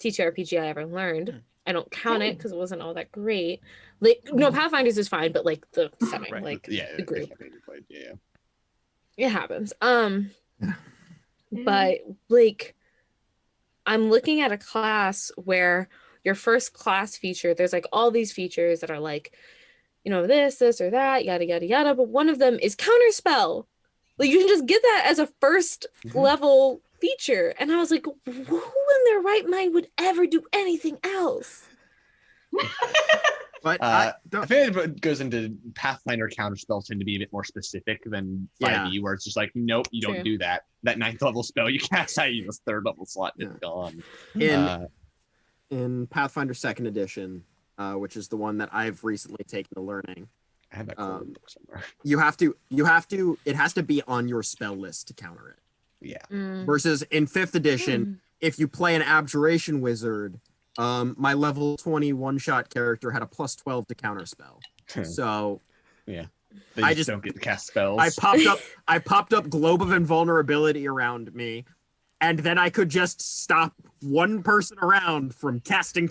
TTRPG I ever learned. I don't count it because it wasn't all that great. Like, no, Pathfinders is fine, but like the setting, Right. like Yeah, the group, yeah. it happens. But like, I'm looking at a class where your first class feature, there's like all these features that are like, this or that, yada, yada, yada. But one of them is counterspell. Like you can just get that as a first level feature. And I was like, who in their right mind would ever do anything else? But I feel like it goes into Pathfinder counterspells tend to be a bit more specific than 5e, where it's just like, nope, you don't True. do that. That 9th level spell you cast, I use a 3rd level slot, it's gone. In Pathfinder 2nd Edition, which is the one that I've recently taken to learning, I have that book somewhere. it has to be on your spell list to counter it. Yeah. Versus in 5th Edition, if you play an Abjuration Wizard, my level 20 one-shot character had a plus 12 to counterspell. So They I just don't get to cast spells. I popped up Globe of Invulnerability around me, and then I could just stop one person around from casting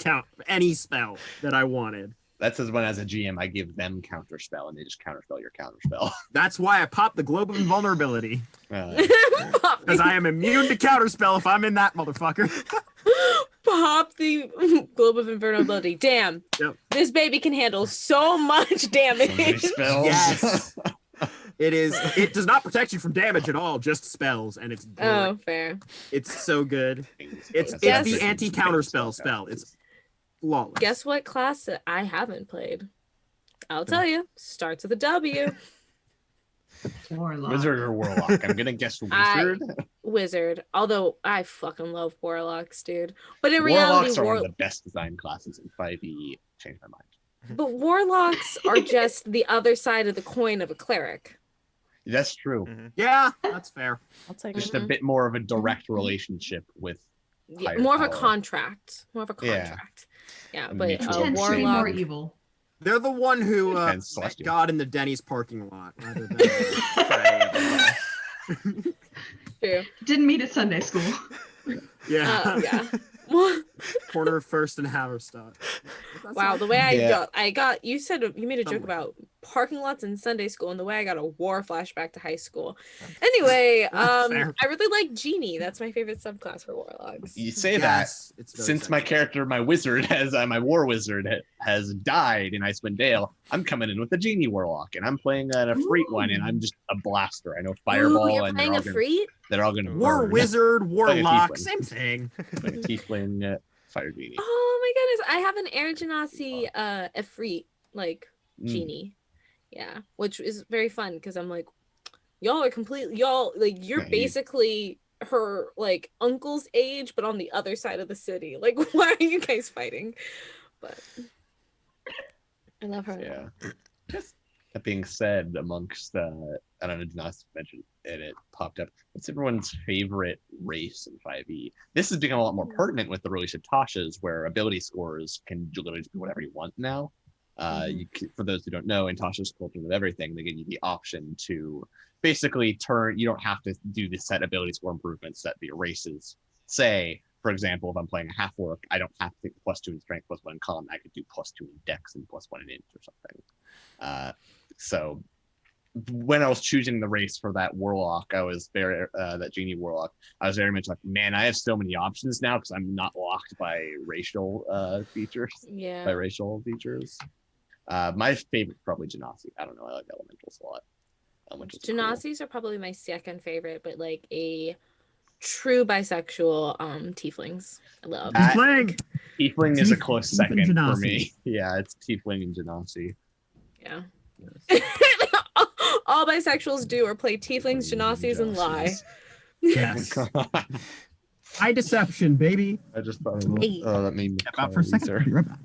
any spell that I wanted. That's when, as a GM, I give them counterspell, and they just counterspell your counterspell. That's why I popped the Globe of Invulnerability. Pop Because the, I am immune to counterspell if I'm in that motherfucker. pop the Globe of Invulnerability. Damn. Yep. This baby can handle so much So many damage. spells. Yes. It does not protect you from damage at all, just spells, and it's great. Oh, fair. It's so good. It's Guess- the anti-counterspell spell. It's flawless. Guess what class that I haven't played? I'll tell you. Starts with a W. Warlock. Wizard or warlock? I'm gonna guess I- wizard. Wizard. Although I fucking love warlocks, dude. But in Warlocks reality, are one of the best designed classes in 5e. Changed my mind. but warlocks are just the other side of the coin of a cleric. That's true. Yeah, that's fair. I'll take Just it. a bit more of a direct relationship with. Yeah, Higher more of a power. contract. More of a Yeah. contract. Yeah, And but mutual a Tends to be more warlock. evil. They're the one who And met celestial. God in the Denny's parking lot, rather than True. Didn't meet at Sunday school. yeah, Yeah. corner of First and Haverstock. Wow, the way Yeah. I got you said you made a joke Somewhere. about parking lots in Sunday school, and the way I got a war flashback to high school. Anyway, Fair. I really like Genie. That's my favorite subclass for warlocks. You say Yes, it's that very since my sexy. character, my wizard, my war wizard has died in Icewind Dale, I'm coming in with a genie warlock, and I'm playing an Efreet one, and I'm just a blaster. I know Ooh, fireball, you're and playing a free? they're all gonna War burn. wizard, warlock, tiefling. same thing. Like a tiefling fire genie. Oh my goodness, I have an Air Genasi Efreet like Mm. genie. Yeah, which is very fun because I'm like, y'all are completely y'all like you're Yeah, you- basically her like uncle's age, but on the other side of the city. Like, why are you guys fighting? But I love her. Yeah. Just that being said, amongst I don't know, Jonas mentioned and it popped up. What's everyone's favorite race in 5e? This has become a lot more pertinent with the release of Tasha's, where ability scores can literally just be whatever you want now. For those who don't know, in Tasha's Culture of Everything, they give you the option to basically turn. You don't have to do the set ability score improvements that the races say. For example, if I'm playing a half orc, I don't have to think +2 in strength, +1 in con. I could do +2 in dex and +1 in int or something. So when I was choosing the race for that warlock, I was very that genie warlock. I was very much like, man, I have so many options now because I'm not locked by racial features. Yeah. By racial features. My favorite probably Genasi. I don't know. I like elementals a lot. Elementals are cool. Genasis are probably my second favorite, but like a true bisexual tieflings. I love. Uh, Playing. Tiefling is a close Tief and second for Genasi. me. Yeah, it's Tiefling and Genasi. Yeah. All bisexuals do are play tieflings, genasis, and lie. Yes. High deception, baby. I just thought Hey. that made me Step out for a second. I'll be right back.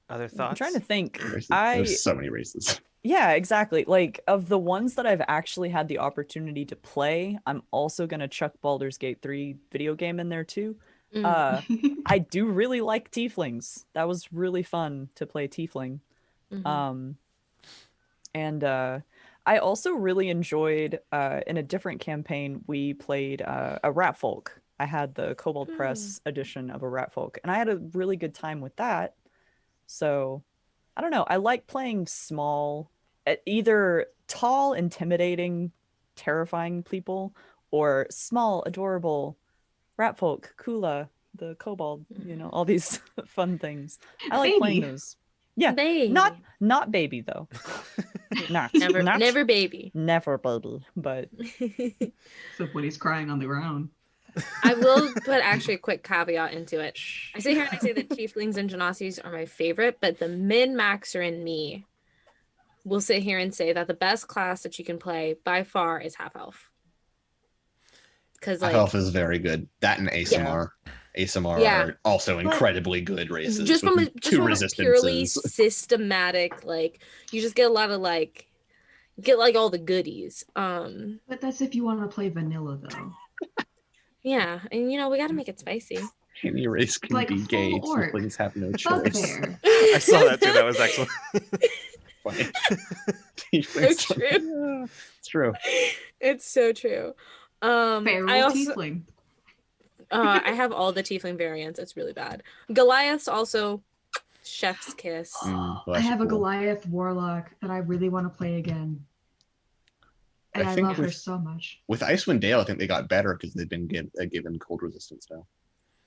Other I'm thoughts? trying to think. There's so many races. Yeah, exactly. Like of the ones that I've actually had the opportunity to play, I'm also gonna chuck Baldur's Gate 3 video game in there too. I do really like tieflings. That was really fun to play tiefling. Mhm. And I also really enjoyed in a different campaign we played a rat folk. I had the Kobold Press edition of a rat folk, and I had a really good time with that. So I don't know. I like playing small, either tall, intimidating, terrifying people, or small, adorable rat folk, Kula, the kobold, all these fun things. I like playing Baby. those. Yeah, Baby. not baby though. Not never not- never baby. never baby, but Except when he's crying on the ground. I will put actually a quick caveat into it. I sit here and I say that tieflings and genasis are my favorite, but the min-maxer in me will sit here and say that the best class that you can play by far is half elf. Because Half like Elf is very good. That and ASMR. ASMR Yeah. are also incredibly good races. just from with a, just two from a resistances. purely systematic, like you just get a lot of like get like all the goodies. But that's if you want to play vanilla, though. Yeah, and we got to make it spicy. Any race can Like be full gay. orc. Tieflings have no choice. Bugbear. I saw that too. That was excellent. Funny. So Tieflings- true. Yeah, it's true. It's so true. Feral I also tiefling. I have all the tiefling variants. It's really bad. Goliaths also Chef's kiss. Well, I that's have a cool. Goliath Warlock that I really want to play again. And I I think love her with- so much. With Icewind Dale, I think they got better because they've been given cold resistance now.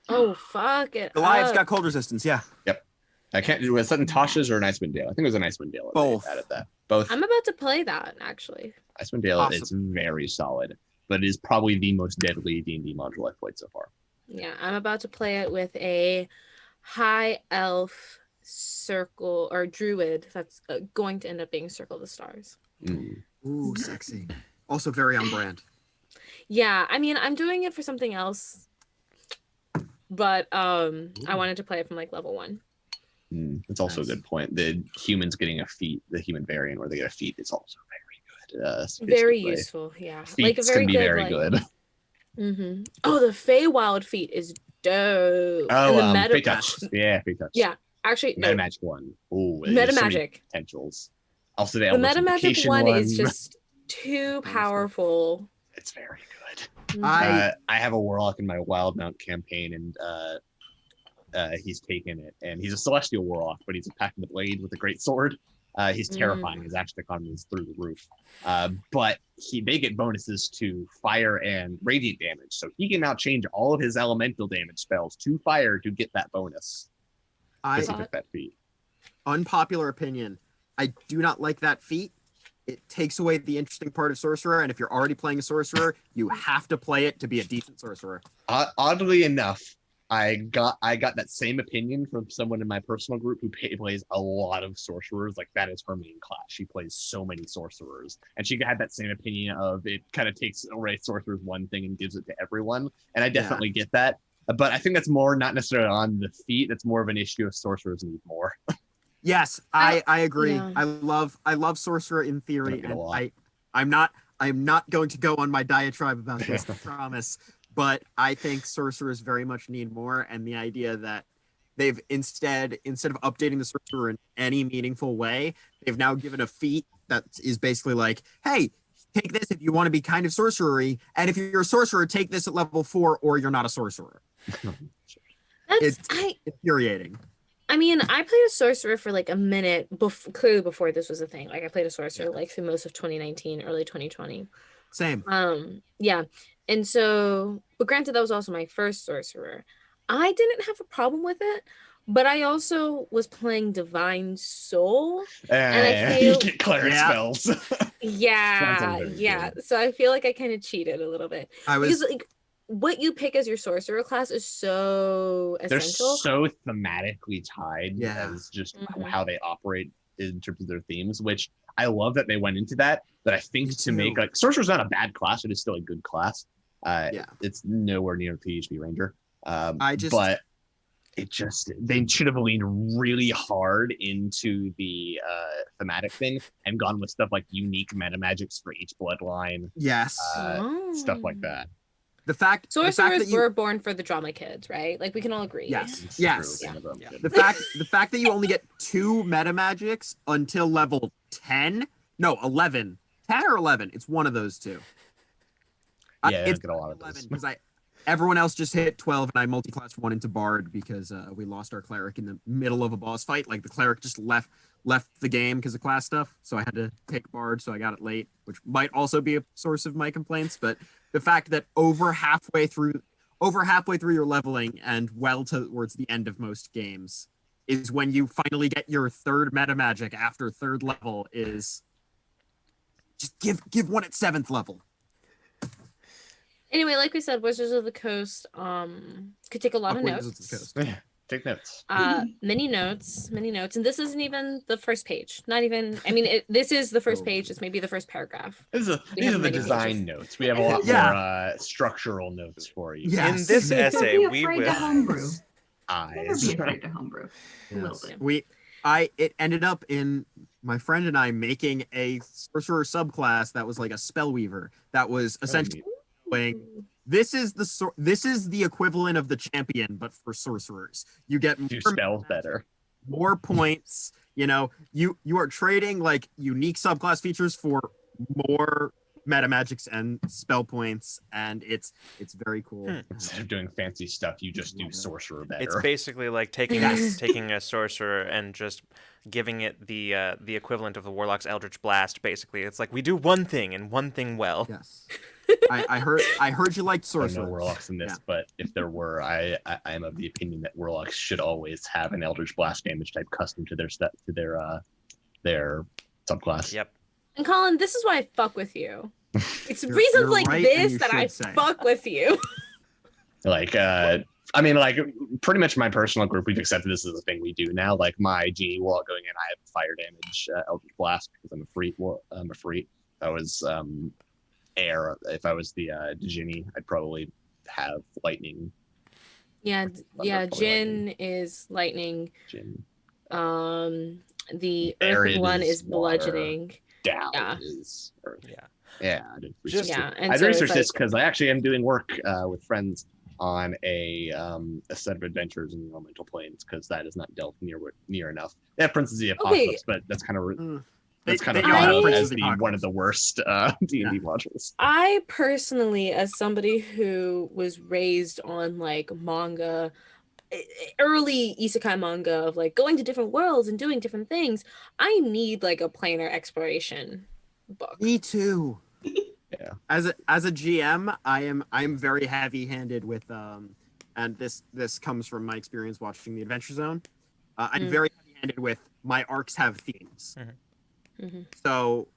Oh, fuck it. Goliath's up. got cold resistance. Yeah. I can't do was that in Tasha's or an Icewind Dale? I think it was an Icewind Dale. Both. They added that. Both. I'm about to play that, actually. Icewind Dale, Awesome. it's very solid, but it is probably the most deadly D&D module I've played so far. Yeah, I'm about to play it with a high elf circle or druid that's going to end up being Circle of the Stars. Ooh, sexy. Also very on brand. Yeah, I mean, I'm doing it for something else, but I wanted to play it from like level 1. It's also Nice. a good point. The humans getting a feat, the human variant where they get a feat, is also very good. Very statistically. useful, yeah. Feats Like a very can be good, very like, good. Mm-hmm. Oh, the Feywild feat is dope. Oh, and the Fate Touch. Yeah, Fate Touch. Yeah, actually, no. Meta Magic one. Oh, Meta Magic. Potentials. Also, the The Elder Meta Magic Simplification one is just too stuff. powerful. It's very good. Mhm. I have a Warlock in my Wild Mount campaign, and he's taken it, and he's a Celestial Warlock, but he's attacking the blade with a great sword. He's terrifying. His action economy is through the roof. But they get bonuses to fire and radiant damage, so he can now change all of his elemental damage spells to fire to get that bonus. I Because he took that feat. unpopular opinion. I do not like that feat. It takes away the interesting part of sorcerer, and if you're already playing a sorcerer, you have to play it to be a decent sorcerer. Oddly enough, I got that same opinion from someone in my personal group who plays a lot of sorcerers. Like, that is her main class. She plays so many sorcerers, and she had that same opinion of it kind of takes away sorcerers one thing and gives it to everyone. And I definitely get that, but I think that's more not necessarily on the feat. That's more of an issue of sorcerers need more. Yes, I agree. Yeah. I love sorcerer in theory, Don't get a and lot. I'm not going to go on my diatribe about this, I promise. But I think sorcerers very much need more, and the idea that they've instead of updating the sorcerer in any meaningful way, they've now given a feat that is basically like, hey, take this if you want to be kind of sorcerery, and if you're a sorcerer, take this at level 4, or you're not a sorcerer. That's It's infuriating. I mean, I played a sorcerer for like a minute, clearly before this was a thing. Like I played a sorcerer like through most of 2019, early 2020. Same. Yeah. And so, but granted, that was also my first sorcerer. I didn't have a problem with it, but I also was playing Divine Soul. And I You feel- get cleric Yeah. spells. Yeah, very yeah. good. So I feel like I kind of cheated a little bit. I Because was like what you pick as your sorcerer class is so They're essential. so thematically tied Yeah. as just Mhm. how they operate in terms of their themes, which I love that they went into that. But I think Me to make too. like sorcerer's not a bad class; it is still a good class. Yeah. It's nowhere near PHP Ranger. But They should have leaned really hard into the thematic thing and gone with stuff like unique meta magics for each bloodline, yes. stuff like that. The fact Sorcerers that you were born for the drama kids, right? Like we can all agree. yes It's yes true, one of them. Yeah. the fact that you only get 2 meta magics until level 10, no 11, 10 or 11, it's one of those two. Yeah, they It's don't get a lot of 11 those. because everyone else just hit 12 and I multi-classed one into bard because we lost our cleric in the middle of a boss fight. Like the cleric just left the game because of class stuff, so I had to take bard, so I got it late, which might also be a source of my complaints. But the fact that over halfway through your leveling and well towards the end of most games is when you finally get your 3rd meta magic after 3rd level is just give one at 7th level. Anyway, like we said, Wizards of the Coast could take a lot of Fuck Wizards of notes. the Coast. Take notes. Many notes, and this isn't even the first page. Not even. I mean, this is the first page. It's maybe the first paragraph. These are have the many design pages. notes. We have a lot Yeah. more structural notes for you. Yeah. In Yes. this Never essay, be we afraid to will. homebrew. Never Eyes. be afraid to homebrew. A little Yes. bit. It ended up in my friend and I making a sorcerer subclass that was like a spellweaver that was essentially going, this is the equivalent of the champion but for sorcerers. You get Do more spells better. more points. You are trading like unique subclass features for more meta magics and spell points, and it's very cool. Instead of doing fancy stuff, you just do sorcerer better. It's basically like taking Yes. taking a sorcerer and just giving it the equivalent of the warlock's eldritch blast. Basically, it's like we do one thing and one thing well. Yes. I heard you liked I don't sorcerers. know warlocks in this, but if there were, I am of the opinion that warlocks should always have an eldritch blast damage type custom to their subclass. Yep. And Colin, this is why I fuck with you. It's You're reasons like right, and this you that I should say. fuck with you. Like, I mean, like, pretty much my personal group, we've accepted this as a thing we do now. Like, my genie warlock going in, I have fire damage, eldritch blast because I'm a free. If I was air. If I was the genie, I'd probably have lightning. Yeah, Probably Jin lightning. is lightning. Gin. The Arid earth one is is water. bludgeoning. Down Yeah. is earth. Yeah. Yeah, I did research. Just- Yeah, and I so it's researched like, this because I actually am doing work with friends on a set of adventures in the elemental planes because that is not dealt near enough. They have Princes of the Apocalypse, but that's kind of that's kind of they don't have Princes as of the the one of Apocalypse. the worst D&D modules. I personally, as somebody who was raised on like manga, early isekai manga of like going to different worlds and doing different things, I need like a planar exploration book. Me too. Yeah. As a GM, I'm very heavy-handed with and this comes from my experience watching the Adventure Zone. I'm Mm. very heavy-handed with my arcs have themes. Mhm. So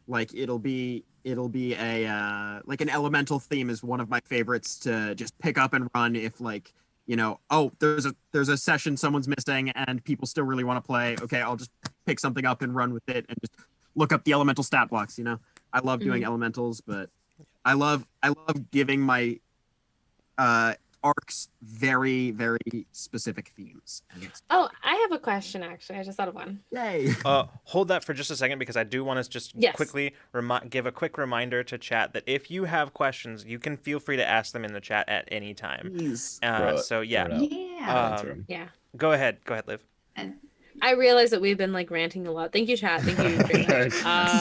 like it'll be a like an elemental theme is one of my favorites to just pick up and run if like oh there's a session someone's missing and people still really want to play. Okay, I'll just pick something up and run with it and just look up the elemental stat blocks. I love doing elementals, but I love giving my arcs very, very specific themes. And Oh, I have a question actually. I just thought of one. yay! Hold that for just a second because I do want to just Yes. quickly give a quick reminder to chat that if you have questions, you can feel free to ask them in the chat at any time. Please. So yeah, Throw it out. Yeah. Answer 'em. Yeah. go ahead, Liv. And I realize that we've been like ranting a lot. Thank you, chat. Thank you very much. Man,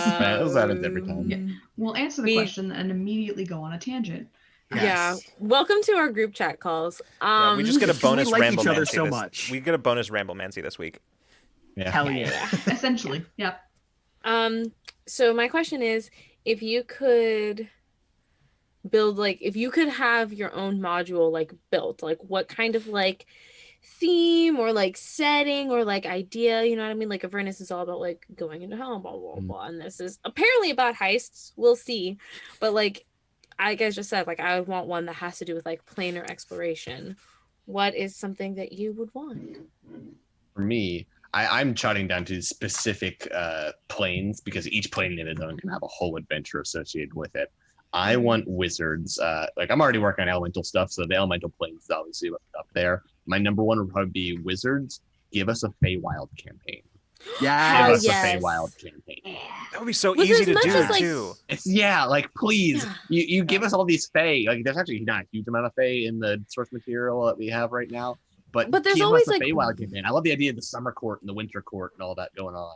that happens every time. Yeah. We'll answer the We- question and immediately go on a tangent. Yeah. Welcome to our group chat calls. Yeah, we just get a because we bonus like ramble each other so much. We get a bonus ramble-mancy this week. Yeah. Hell yeah. Essentially. Yep. So my question is, if you could build like if you could have your own module like built, like what kind of like theme or like setting or like idea, you know what I mean? Like Avernus is all about like going into hell, blah blah blah, and this is apparently about heists. We'll see. But like I guys just said, like I would want one that has to do with like planar exploration. What is something that you would want? For me, I'm charting down to specific planes because each plane in its own can have a whole adventure associated with it. I want wizards. Like I'm already working on elemental stuff, so the elemental planes is obviously up there. My number one would probably be wizards. Give us a Feywild campaign. Yeah. Give us yes. a Feywild campaign. That would be so With easy as to much do as, like- too. Like please, Yeah. you give us all these Fey. Like there's actually not a huge amount of Fey in the source material that we have right now. But But there's give always, us a like- Feywild campaign. I love the idea of the summer court and the winter court and all that going on.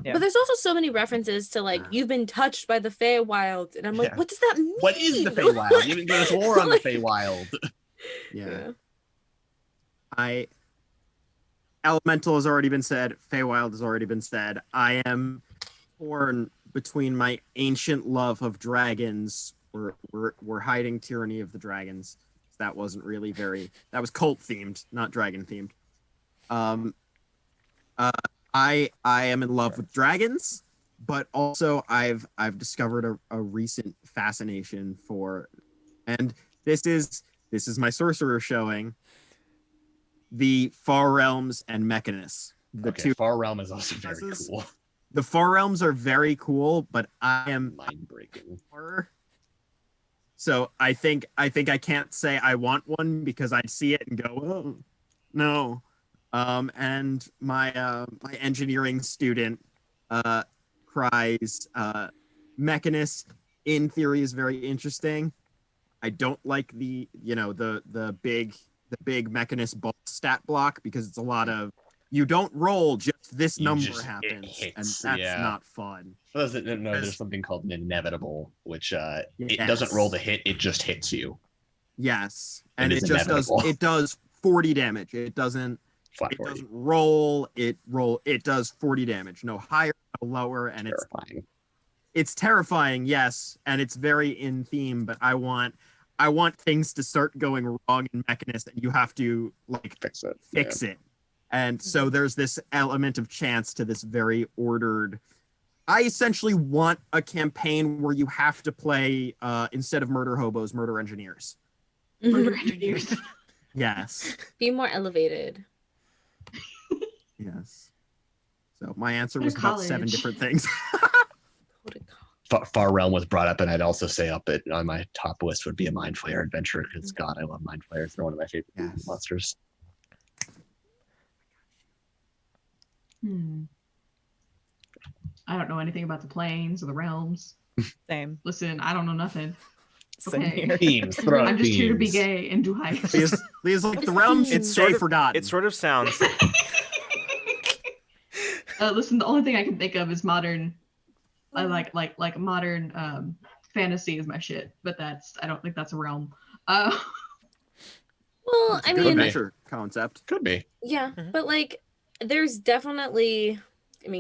Yeah. But there's also so many references to like you've been touched by the Feywild, and I'm like, Yeah. what does that mean? What is the Feywild? You haven't given us lore on the Feywild. Yeah. Elemental has already been said. Feywild has already been said. I am torn between my ancient love of dragons. We're hiding Tyranny of the Dragons. That wasn't really that was cult themed, not dragon themed. I am in love with dragons, but also I've discovered a recent fascination for, and this is my sorcerer showing, the Far Realms and Mechanus. The Okay, two. Far Realm is also very This is- cool. The Far Realms are very cool, but I am Mind breaking. horror. So I think I can't say I want one because I'd see it and go, oh no. And my my engineering student cries Mechanist in theory is very interesting. I don't like the big Mechanist boss stat block because it's a lot of You don't roll, just this You number just- it happens, and hits, that's yeah. not fun. For those that don't know, Because- there's something called an inevitable, which it Yes. doesn't roll to hit, it just hits you. Yes, and is it just inevitable. does 40 damage. It doesn't Flat it 40. doesn't roll. It does 40 damage. No higher, no lower, and Terrifying. it's terrifying. Yes, and it's very in theme. But I want things to start going wrong in Mechanist, and you have to like Fix it. fix it. And so there's this element of chance to this very ordered. I essentially want a campaign where you have to play instead of murder hobos, murder engineers. Murder engineers. Yes. Be more elevated. Yes. So my answer Go to was about 7 college. different things. Go to college. Far Realm was brought up, and I'd also say up it on my top list would be a Mind Flayer adventure, because God, I love Mind Flayers. They're one of my favorite Yes. monsters. I don't know anything about the planes or the realms. Same. Listen, I don't know nothing. Same Okay. here. Themes, throw out I'm just here to be themes. gay and do heists. Leah's like the realms should It's stay sort of- forgotten. It sort of sounds. Listen, the only thing I can think of is modern. I like modern fantasy is my shit, but I don't think that's a realm. Well, It's a I good mean, adventure concept. Could be. yeah, Mhm. but like, there's definitely,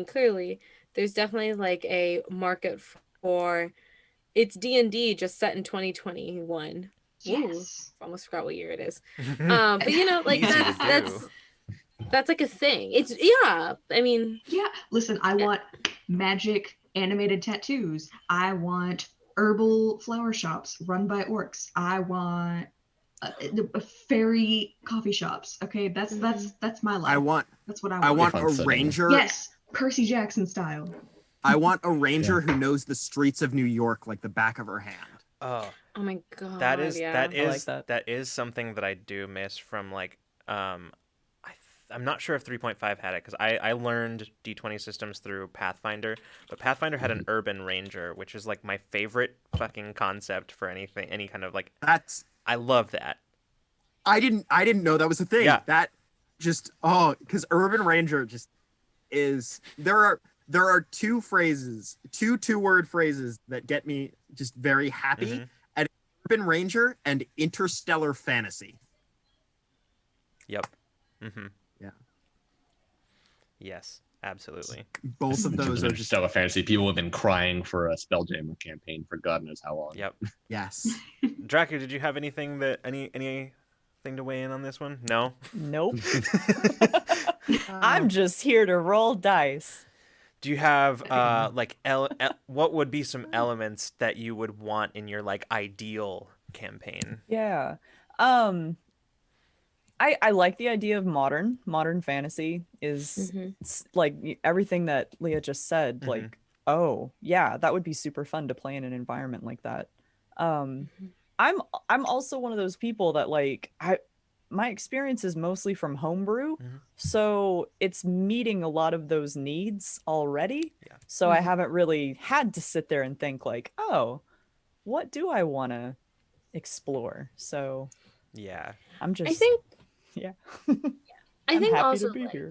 clearly, there's definitely like a market for. It's D&D just set in 2021. Yes. Almost forgot what year it is. But you know, like Easy to that's like a thing. It's yeah. I mean, Yeah. Listen, I want magic animated tattoos. I want herbal flower shops run by orcs. I want fairy coffee shops. Okay, that's my life. That's what I want. I want Fun a setting. ranger. Yes, Percy Jackson style. I want a ranger who knows the streets of New York like the back of her hand. Oh, oh my god, that is yeah. that I like is that. that is something that I do miss from like I'm not sure if 3.5 had it, because I learned D20 systems through Pathfinder, but Pathfinder had an urban ranger, which is like my favorite fucking concept for anything, any kind of like. That's I love that. I didn't know that was a thing. Yeah. That just because urban ranger just is there are two word phrases that get me just very happy. Mhm. And urban ranger and interstellar fantasy. Yep. Mm-hmm. Yeah. Yes, absolutely. Both of those are just Stellar Fantasy. People have been crying for a Spelljammer campaign for God knows how long. Yep. yes. Dracu, did you have anything anything to weigh in on this one? No. Nope. I'm just here to roll dice. Do you have like what would be some elements that you would want in your like ideal campaign? Yeah. I like the idea of modern fantasy is like everything that Leah just said, Mhm. like, oh yeah, that would be super fun to play in an environment like that. I'm also one of those people that like my experience is mostly from homebrew, so it's meeting a lot of those needs already. Yeah. So I haven't really had to sit there and think like, oh, what do I want to explore? So Yeah. I'm just I think yeah. I I'm think happy also to be like, here.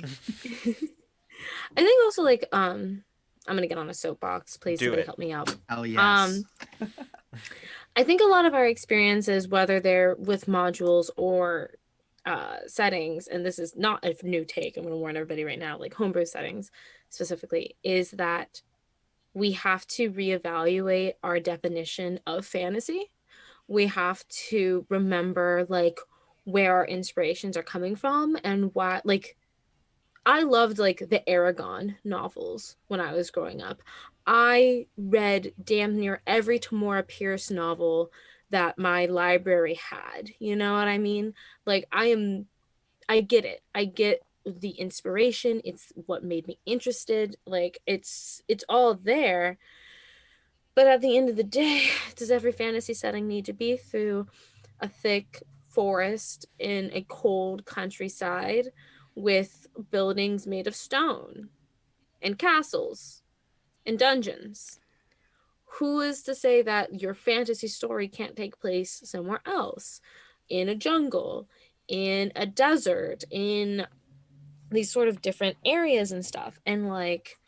I think also like I'm gonna get on a soapbox. Please, Do somebody it. help me out. Hell yes. I think a lot of our experiences, whether they're with modules or settings, and this is not a new take, I'm going to warn everybody right now, like homebrew settings specifically, is that we have to reevaluate our definition of fantasy. We have to remember like where our inspirations are coming from and what like I loved like the Aragon novels when I was growing up. I read damn near every Tamora Pierce novel that my library had. You know what I mean? Like I get it. I get the inspiration. It's what made me interested. Like it's all there. But at the end of the day, does every fantasy setting need to be through a thick forest in a cold countryside with buildings made of stone and castles and dungeons? Who is to say that your fantasy story can't take place somewhere else? In a jungle, in a desert, in these sort of different areas and stuff. And like,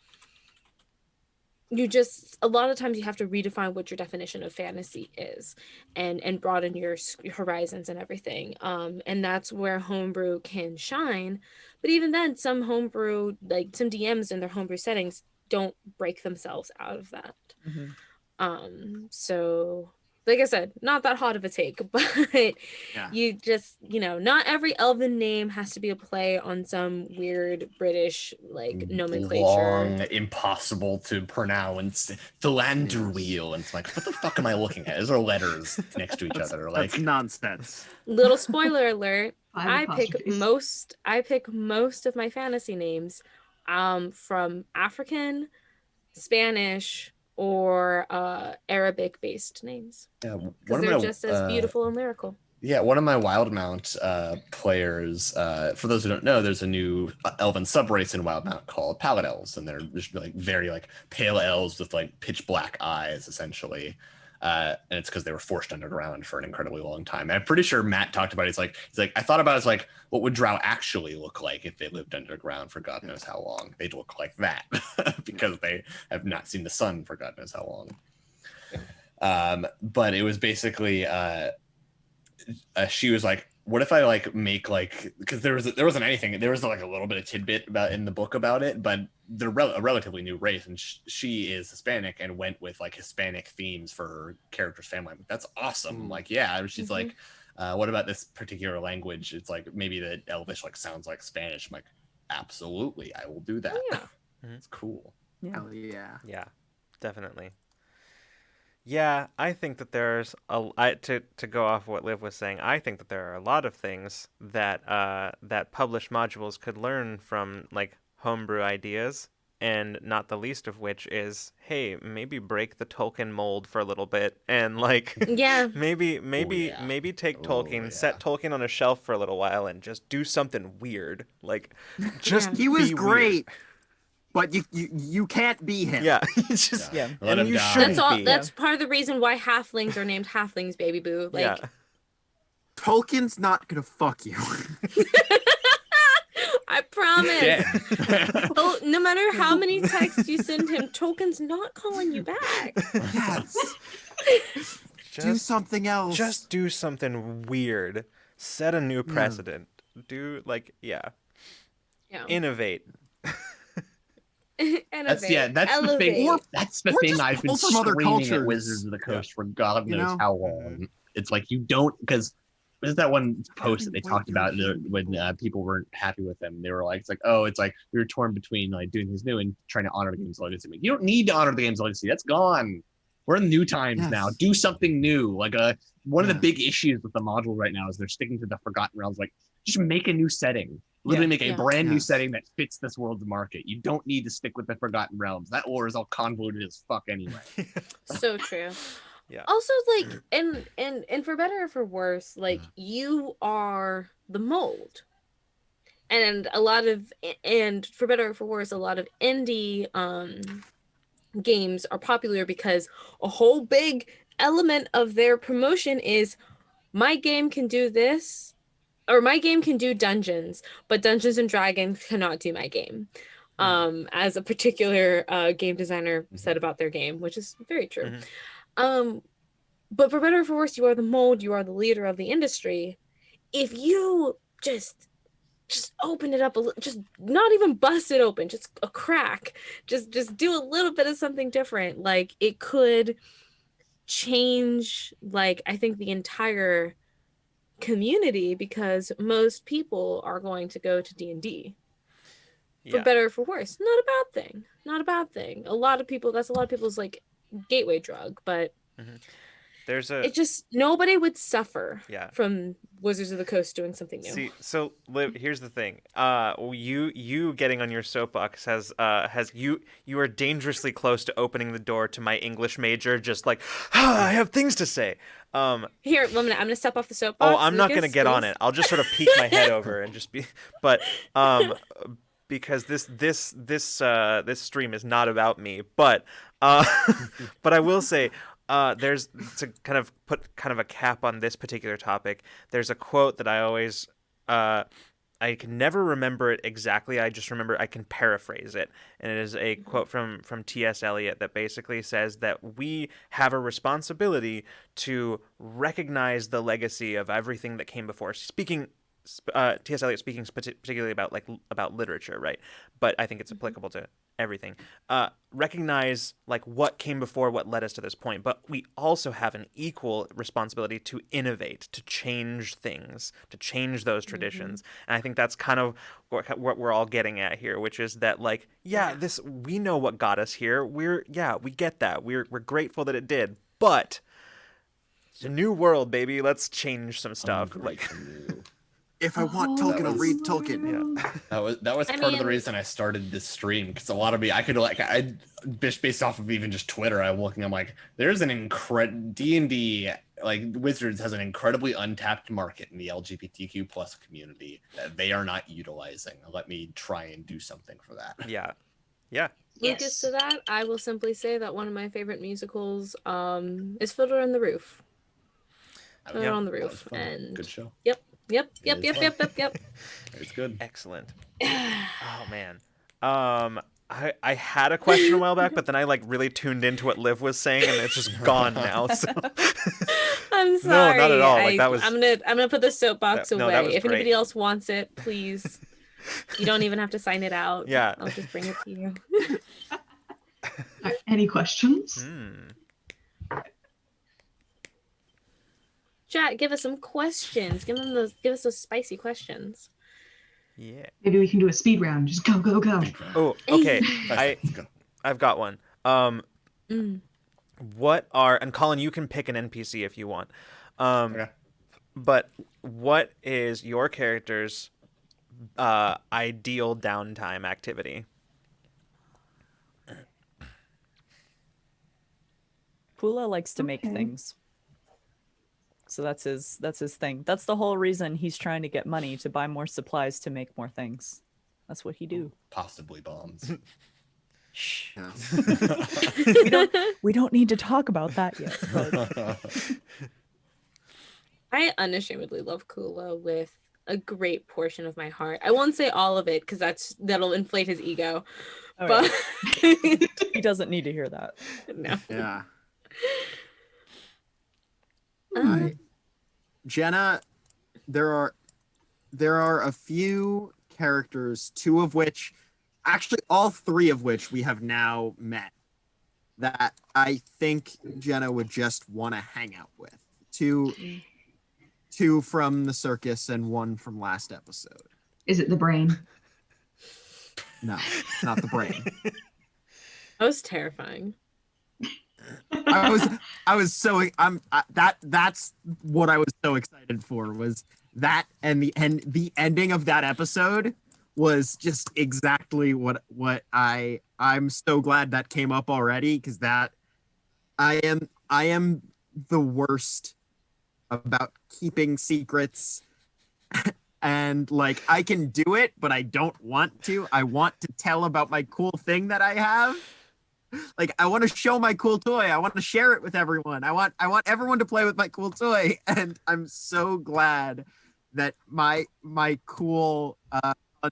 you just, a lot of times you have to redefine what your definition of fantasy is, and broaden your horizons and everything. And that's where homebrew can shine. But even then, some homebrew, like some DMs in their homebrew settings, don't break themselves out of that. Mhm. So like I said, not that hot of a take, but Yeah. you just, not every elven name has to be a play on some weird British like nomenclature. Long, impossible to pronounce philander Yes. wheel, and it's like, what the fuck am I looking at? Is there letters next to each other? Like, That's nonsense. Little spoiler alert, Five I apostrophes. pick most of my fantasy names from African, Spanish, or Arabic based names, yeah, because they're just as beautiful and lyrical. Yeah, one of my Wildmount players, for those who don't know, there's a new elven subrace in Wildmount called Pallid Elves, and they're just like very like pale elves with like pitch black eyes, essentially. And it's because they were forced underground for an incredibly long time. And I'm pretty sure Matt talked about it. He's like, I thought about it as like, what would Drow actually look like if they lived underground for God knows how long? They'd look like that because they have not seen the sun for God knows how long. But it was basically she was like, what if I like make like, because there wasn't anything, there was like a little bit of tidbit about in the book about it, but they're a relatively new race, and she is Hispanic and went with like Hispanic themes for her character's family. I'm like, that's awesome. Like, yeah. She's like, what about this particular language? It's like maybe the Elvish like sounds like Spanish. I'm like, absolutely, I will do that. Yeah. It's cool. Hell yeah. Yeah, definitely. Yeah, I think that there's to go off what Liv was saying. I think that there are a lot of things that that published modules could learn from like homebrew ideas, and not the least of which is, hey, maybe break the Tolkien mold for a little bit, and like Yeah. maybe yeah. take Oh, Tolkien, yeah. set Tolkien on a shelf for a little while, and just do something weird. Like, just Yeah. He was be great, weird. but you can't be him. Yeah, it's just Yeah. Let and him you die. shouldn't That's all. be. That's part of the reason why halflings are named halflings, baby boo. Like, Yeah. Tolkien's not gonna fuck you. I promise. Dead. Oh, no matter how many texts you send him, Tolkien's not calling you back. Yes. Do Just something else. Just do something weird. Set a new precedent. Do like Yeah. innovate. That's the thing. Elevate. That's the or thing just I've been pull from other screaming at cultures. Wizards of the Coast for God You knows know? how long. It's like you don't, because there's that one post that they talked about when people weren't happy with them. They were like, it's like we were torn between like doing things new and trying to honor the game's legacy. You don't need to honor the game's legacy. That's gone. We're in new times now. Do something new. Like one of the big issues with the module right now is they're sticking to the Forgotten Realms. Like, just make a new setting. Literally make a brand new setting that fits this world's market. You don't need to stick with the Forgotten Realms. That lore is all convoluted as fuck anyway. So true. Yeah. Also, like, and for better or for worse, like, you are the mold. And for better or for worse, a lot of indie games are popular because a whole big element of their promotion is, my game can do this, or my game can do dungeons, but Dungeons and Dragons cannot do my game. As a particular game designer said about their game, which is very true. But for better or for worse, you are the mold, you are the leader of the industry. If you just open it up just not even bust it open, just a crack, just do a little bit of something different, like, it could change, like, I think the entire community, because most people are going to go to D&D. For better or for worse. Not a bad thing. That's a lot of people's like gateway drug, but it just, nobody would suffer from Wizards of the Coast doing something new. See, so Liv, here's the thing. You getting on your soapbox has you are dangerously close to opening the door to my English major. Just like, I have things to say. Here, I'm gonna step off the soapbox. Oh, I'm not gonna get on it. I'll just sort of peek my head over and just be. But because this stream is not about me. But but I will say. There's, to kind of put kind of a cap on this particular topic, there's a quote that I always I can never remember it exactly. I just remember I can paraphrase it, and it is a quote from T.S. Eliot that basically says that we have a responsibility to recognize the legacy of everything that came before. Speaking, T.S. Eliot speaking particularly about about literature, right? But I think it's applicable to everything. Recognize like what came before, what led us to this point, but we also have an equal responsibility to innovate, to change things, to change those traditions. And I think that's kind of what we're all getting at here, which is that like, yeah, this, we know what got us here. We get that. We're grateful that it did, but it's a new world, baby. Let's change some stuff. Like, If I want Tolkien, I'll read Tolkien. yeah. That was I part of the mean- reason I started this stream, because a lot of me, I could like I based off of even just Twitter, I'm like, there's an incredible D&D, like Wizards has an incredibly untapped market in the LGBTQ plus community that they are not utilizing. Let me try and do something for that. Yeah. Lucas, to that, I will simply say that one of my favorite musicals is Fiddler on the Roof. Fiddler on the That was Roof. fun. And Good show. Yep. It is fun. It's good. Excellent. Oh man. I had a question a while back, but then I like really tuned into what Liv was saying, and it's just gone now. So I'm sorry. not at all. Like, that was- I'm gonna put the soapbox that away. was If great. anybody else wants it, please. You don't even have to sign it out. Yeah. I'll just bring it to you. Any questions? Chat, give us some questions. Give us those spicy questions. Yeah. Maybe we can do a speed round. Just go, go, go. Oh, okay. Let's go. I've got one. What are, and Colin, you can pick an NPC if you want. Okay. But what is your character's ideal downtime activity? Kula likes to make Okay. things. So that's his thing. That's the whole reason he's trying to get money to buy more supplies to make more things. That's what he do. Possibly bombs. Shh. Yeah. We don't need to talk about that yet. But I unashamedly love Kula with a great portion of my heart. I won't say all of it because that'll inflate his ego. oh, But yeah. He doesn't need to hear that. no. Yeah. Uh, Jenna, there are a few characters, two of which, actually all three of which we have now met, that I think Jenna would just want to hang out with. Two from the circus and one from last episode. Is it the brain? No, it's not the brain. that was terrifying. That's what I was so excited for, was that, and the ending of that episode was just exactly what I'm so glad that came up already, because that I am the worst about keeping secrets. And like, I can do it, but I don't want to. I want to tell about my cool thing that I have. Like, I want to show my cool toy. I want to share it with everyone. I want everyone to play with my cool toy. And I'm so glad that my cool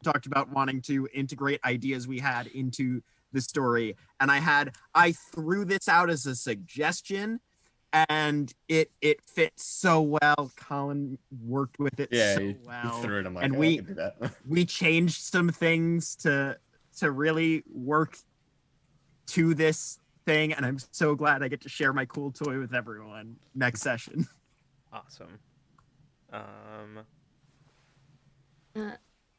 talked about wanting to integrate ideas we had into the story. And I threw this out as a suggestion, and it fits so well. Colin worked with it Yeah, so you well. threw it. I'm like, And I we- can do that. We changed some things to really work to this thing, and I'm so glad I get to share my cool toy with everyone next session. Awesome.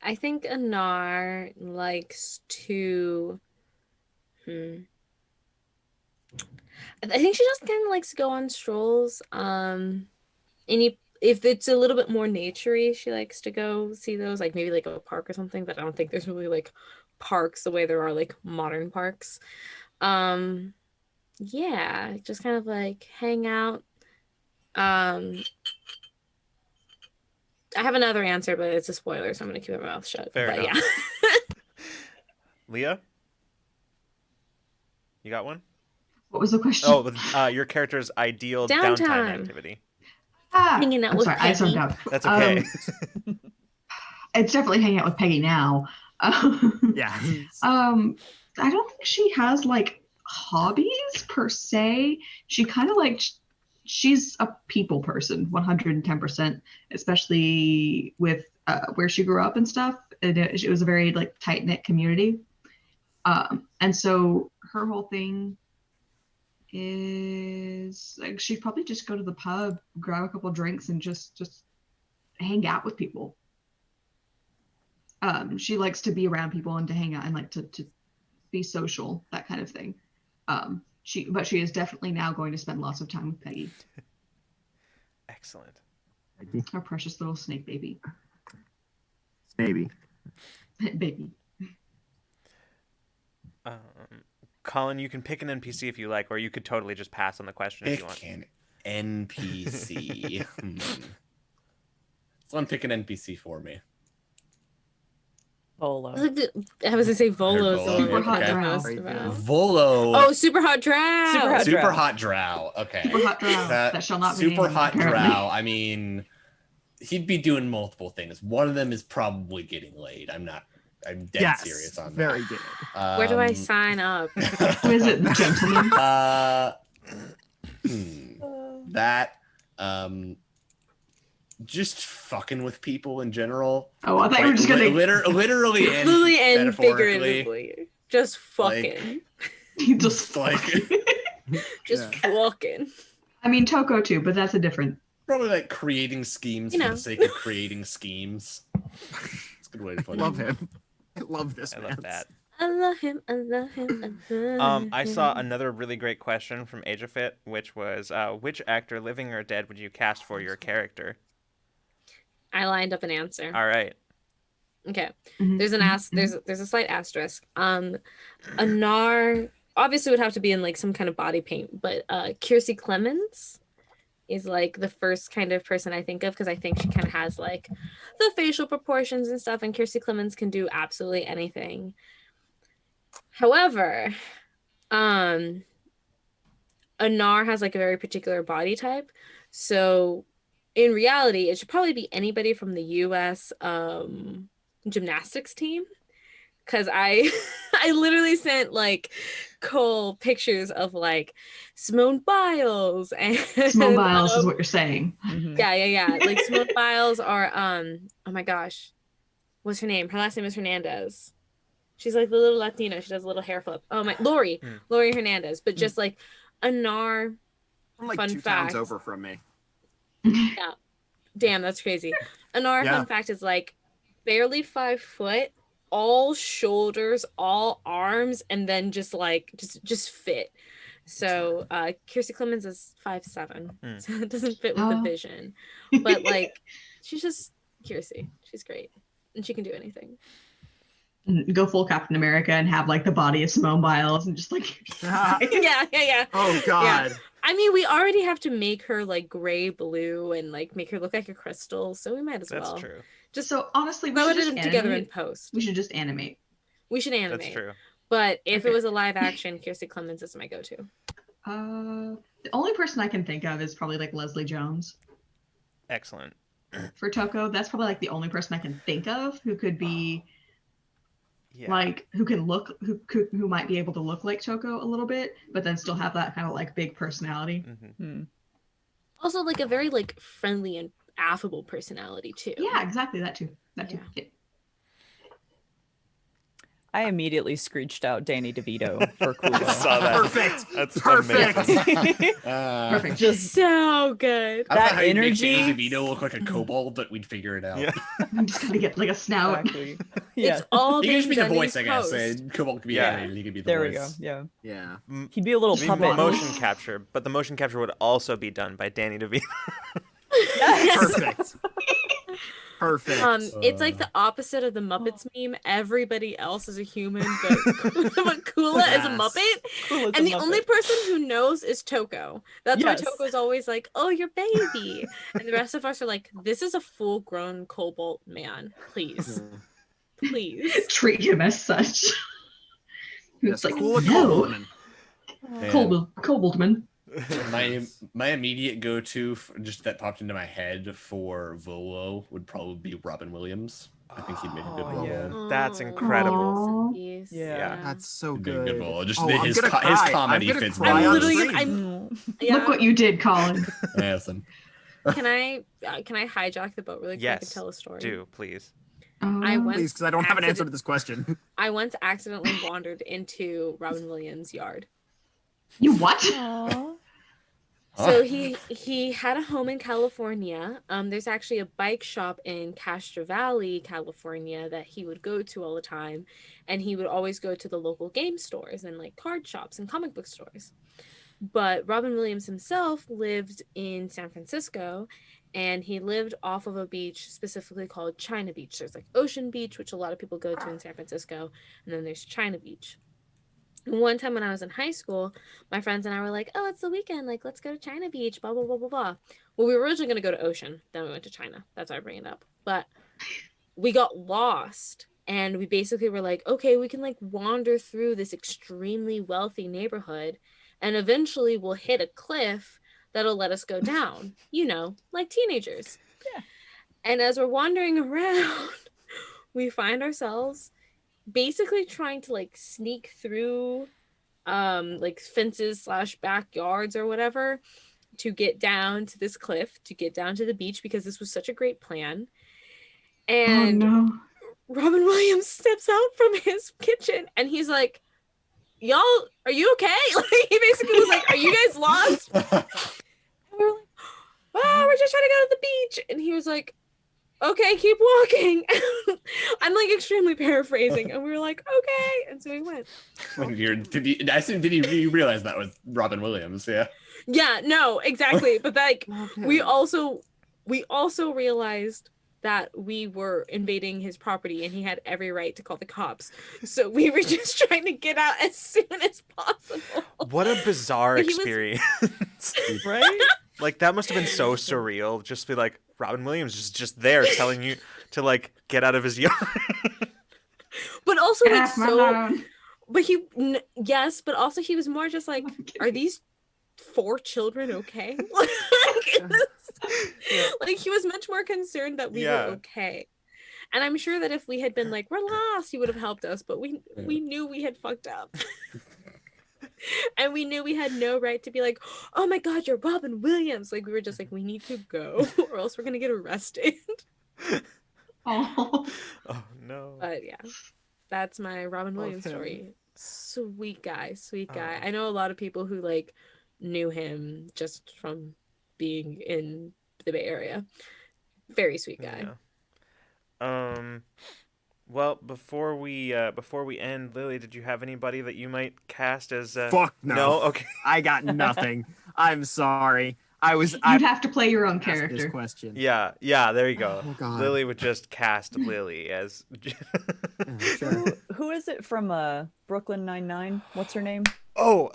I think Anar likes to. I think she just kind of likes to go on strolls. If it's a little bit more naturey, she likes to go see those, like maybe like a park or something. But I don't think there's really like parks the way there are like modern parks. Yeah, just kind of like hang out. I have another answer, but it's a spoiler, so I'm gonna keep my mouth shut. Fair but enough. yeah. Leah? You got one? What was the question? Oh, your character's ideal downtime Downtime. activity. Ah, Hanging out I'm with sorry, I zoned Peggy. out. That's okay. it's definitely hanging out with Peggy now. Yeah. I don't think she has like hobbies per se. She kind of like she's a people person, 110%, especially with where she grew up and stuff. It was a very like tight knit community, and so her whole thing is like she'd probably just go to the pub, grab a couple drinks, and just hang out with people. She likes to be around people and to hang out and like to be social, that kind of thing. She is definitely now going to spend lots of time with Peggy, Excellent. our precious little snake baby. Maybe. Baby. Um, Colin, you can pick an NPC if you like, or you could totally just pass on the question if you want. Pick an NPC. Someone pick an NPC for me. Volo. I was gonna say Volo's the Volo. one Super hot we're drow. most about. Volo. Oh, super hot drow. Super hot Super drow. hot drow. Okay. Super hot drow. That shall not be super named, hot apparently. drow. I mean, he'd be doing multiple things. One of them is probably getting laid. I'm dead serious on that. Very good. Where do I sign up? Who is it, gentlemen? That just fucking with people in general. Oh, I thought you were just gonna literally and Literally and metaphorically. figuratively. Just fucking. just Like Just fucking. I mean Toko too, but that's a different. probably like creating schemes You for know. the sake of creating schemes. It's a good way to put it. Love him. I love this I man. love that. I love him. I love him. I love him. I saw another really great question from AgeoFit, which was, which actor, living or dead, would you cast for your character? I lined up an answer. All right. Okay. Mhm. There's a slight asterisk. Anar obviously would have to be in like some kind of body paint, but Kiersey Clemens is like the first kind of person I think of because I think she kind of has like the facial proportions and stuff, and Kiersey Clemens can do absolutely anything. However, Anar has like a very particular body type, so in reality, it should probably be anybody from the U.S. Gymnastics team. Because I literally sent like Cole pictures of like Simone Biles and Simone Biles is what you're saying. Mhm. yeah. Like Simone Biles or oh my gosh, what's her name? Her last name is Hernandez. She's like the little Latina. She does a little hair flip. Oh my, Lori Hernandez. But just like Anar. I'm like Fun 2 fact. towns over from me. Yeah. Damn, that's crazy. Anar, Yeah. fun fact, is like barely 5 foot, all shoulders, all arms, and then just like just fit. So Kiersey Clemens is 5'7", so it doesn't fit with the vision. But like she's just Kiersey. She's great. And she can do anything. Go full Captain America and have like the body of Simone Biles and just like Yeah. Oh God. I mean, we already have to make her like gray blue and like make her look like a crystal, so we might as That's well. true. just so honestly we Throw should it just together in animate. post. We should just animate. We should animate. That's true. But if it Okay. was a live action, Kiersey Clemens is my go-to. The only person I can think of is probably like Leslie Jones Excellent. for Toko. That's probably like the only person I can think of who could be Yeah. like who might be able to look like Toko a little bit, but then still have that kind of like big personality. hmm Also, like a very like friendly and affable personality too. Yeah, exactly. That too. Yeah. I immediately screeched out Danny DeVito for Kulo. Saw that. Perfect. That's Perfect. amazing. Perfect. Just So good. I don't know That how you'd make energy. Danny DeVito look like a kobold, but we'd figure it out. Yeah. I'm just gonna get like a snout. exactly. Yeah, It's all He being could just be the done in voice, I guess. post. Kobold could be Yeah. animated. He could be the there we voice. go. Yeah, Yeah. he'd be a little Maybe puppet. motion capture, but the motion capture would also be done by Danny DeVito. Yes. Perfect. Perfect. It's like the opposite of the Muppets meme. Everybody else is a human, but Kula is a Yes. Muppet. Kula's a And the Muppet. only person who knows is Toko. That's Yes. why Toko's always like, "Oh, your baby," and the rest of us are like, "This is a full-grown cobalt man. Please, please." Treat him as such. Yes, It's like cool no, Coleman. Man, Koboldman. my immediate go-to, just that popped into my head for Volo would probably be Robin Williams. I think he'd make a good Oh, role. yeah. That's Oh, incredible. rest in peace. Yeah. That's so He'd make a good. good role. Just Oh, I'm his gonna his cry. comedy I'm gonna fits cry well. I'm on literally stream. I'm yeah. Look what you did, Colin. Listen. Can I hijack the boat really quick and Yes, tell a story? do please. I Oh. Please, because I don't have an answer to this question. I once accidentally wandered into Robin Williams' yard. You what? Aw. So he had a home in California. There's actually a bike shop in Castro Valley, California that he would go to all the time, and he would always go to the local game stores and like card shops and comic book stores. But Robin Williams himself lived in San Francisco, and he lived off of a beach specifically called China Beach. There's like Ocean Beach, which a lot of people go to in San Francisco, and then there's China Beach. One time when I was in high school, my friends and I were like, "Oh, it's the weekend. Like, let's go to China Beach." Blah blah blah blah blah. Well, we were originally going to go to Ocean, then we went to China. That's why I bring it up. But we got lost, and we basically were like, "Okay, we can like wander through this extremely wealthy neighborhood, and eventually we'll hit a cliff that'll let us go down. You know, like teenagers." Yeah. And as we're wandering around, we find ourselves basically trying to like sneak through like fences slash backyards or whatever to get down to this cliff, to get down to the beach, because this was such a great plan. Oh And no. Robin Williams steps out from his kitchen and he's like, "Y'all, are you okay?" Like he basically was like, "Are you guys lost?" And we were like, "Oh, we're just trying to go to the beach." And he was like, "Okay, keep walking." I'm like extremely paraphrasing, and we were like, "Okay," and so we went. Did he realize that was Robin Williams? Yeah. Yeah, no, exactly. But like, Okay. we also realized that we were invading his property, and he had every right to call the cops. So we were just trying to get out as soon as possible. What a bizarre But he was- experience. Right? Like that must have been so surreal. Just be like Robin Williams is just there telling you to like get out of his yard. But also like F my so. lawn. But yes, but also he was more just like, "Are these 4 children okay?" Like he was much more concerned that we Yeah. were okay. And I'm sure that if we had been like, "We're lost," he would have helped us, but we knew we had fucked up. And we knew we had no right to be like, "Oh my god, you're Robin Williams." Like we were just like, "We need to go or else we're gonna get arrested." Oh. Oh no. But yeah, that's my Robin Williams him. story. Sweet guy. Oh. I know a lot of people who like knew him just from being in the Bay Area. Very sweet guy. Yeah. Well, before we end, Lily, did you have anybody that you might cast as? Fuck no. No. Okay. I got nothing. I'm sorry. You'd have to play your own asked this character. question. Yeah. There you go. Oh god. Lily would just cast Lily as. Yeah, sure. Who is it from Brooklyn Nine-Nine? What's her name? Oh,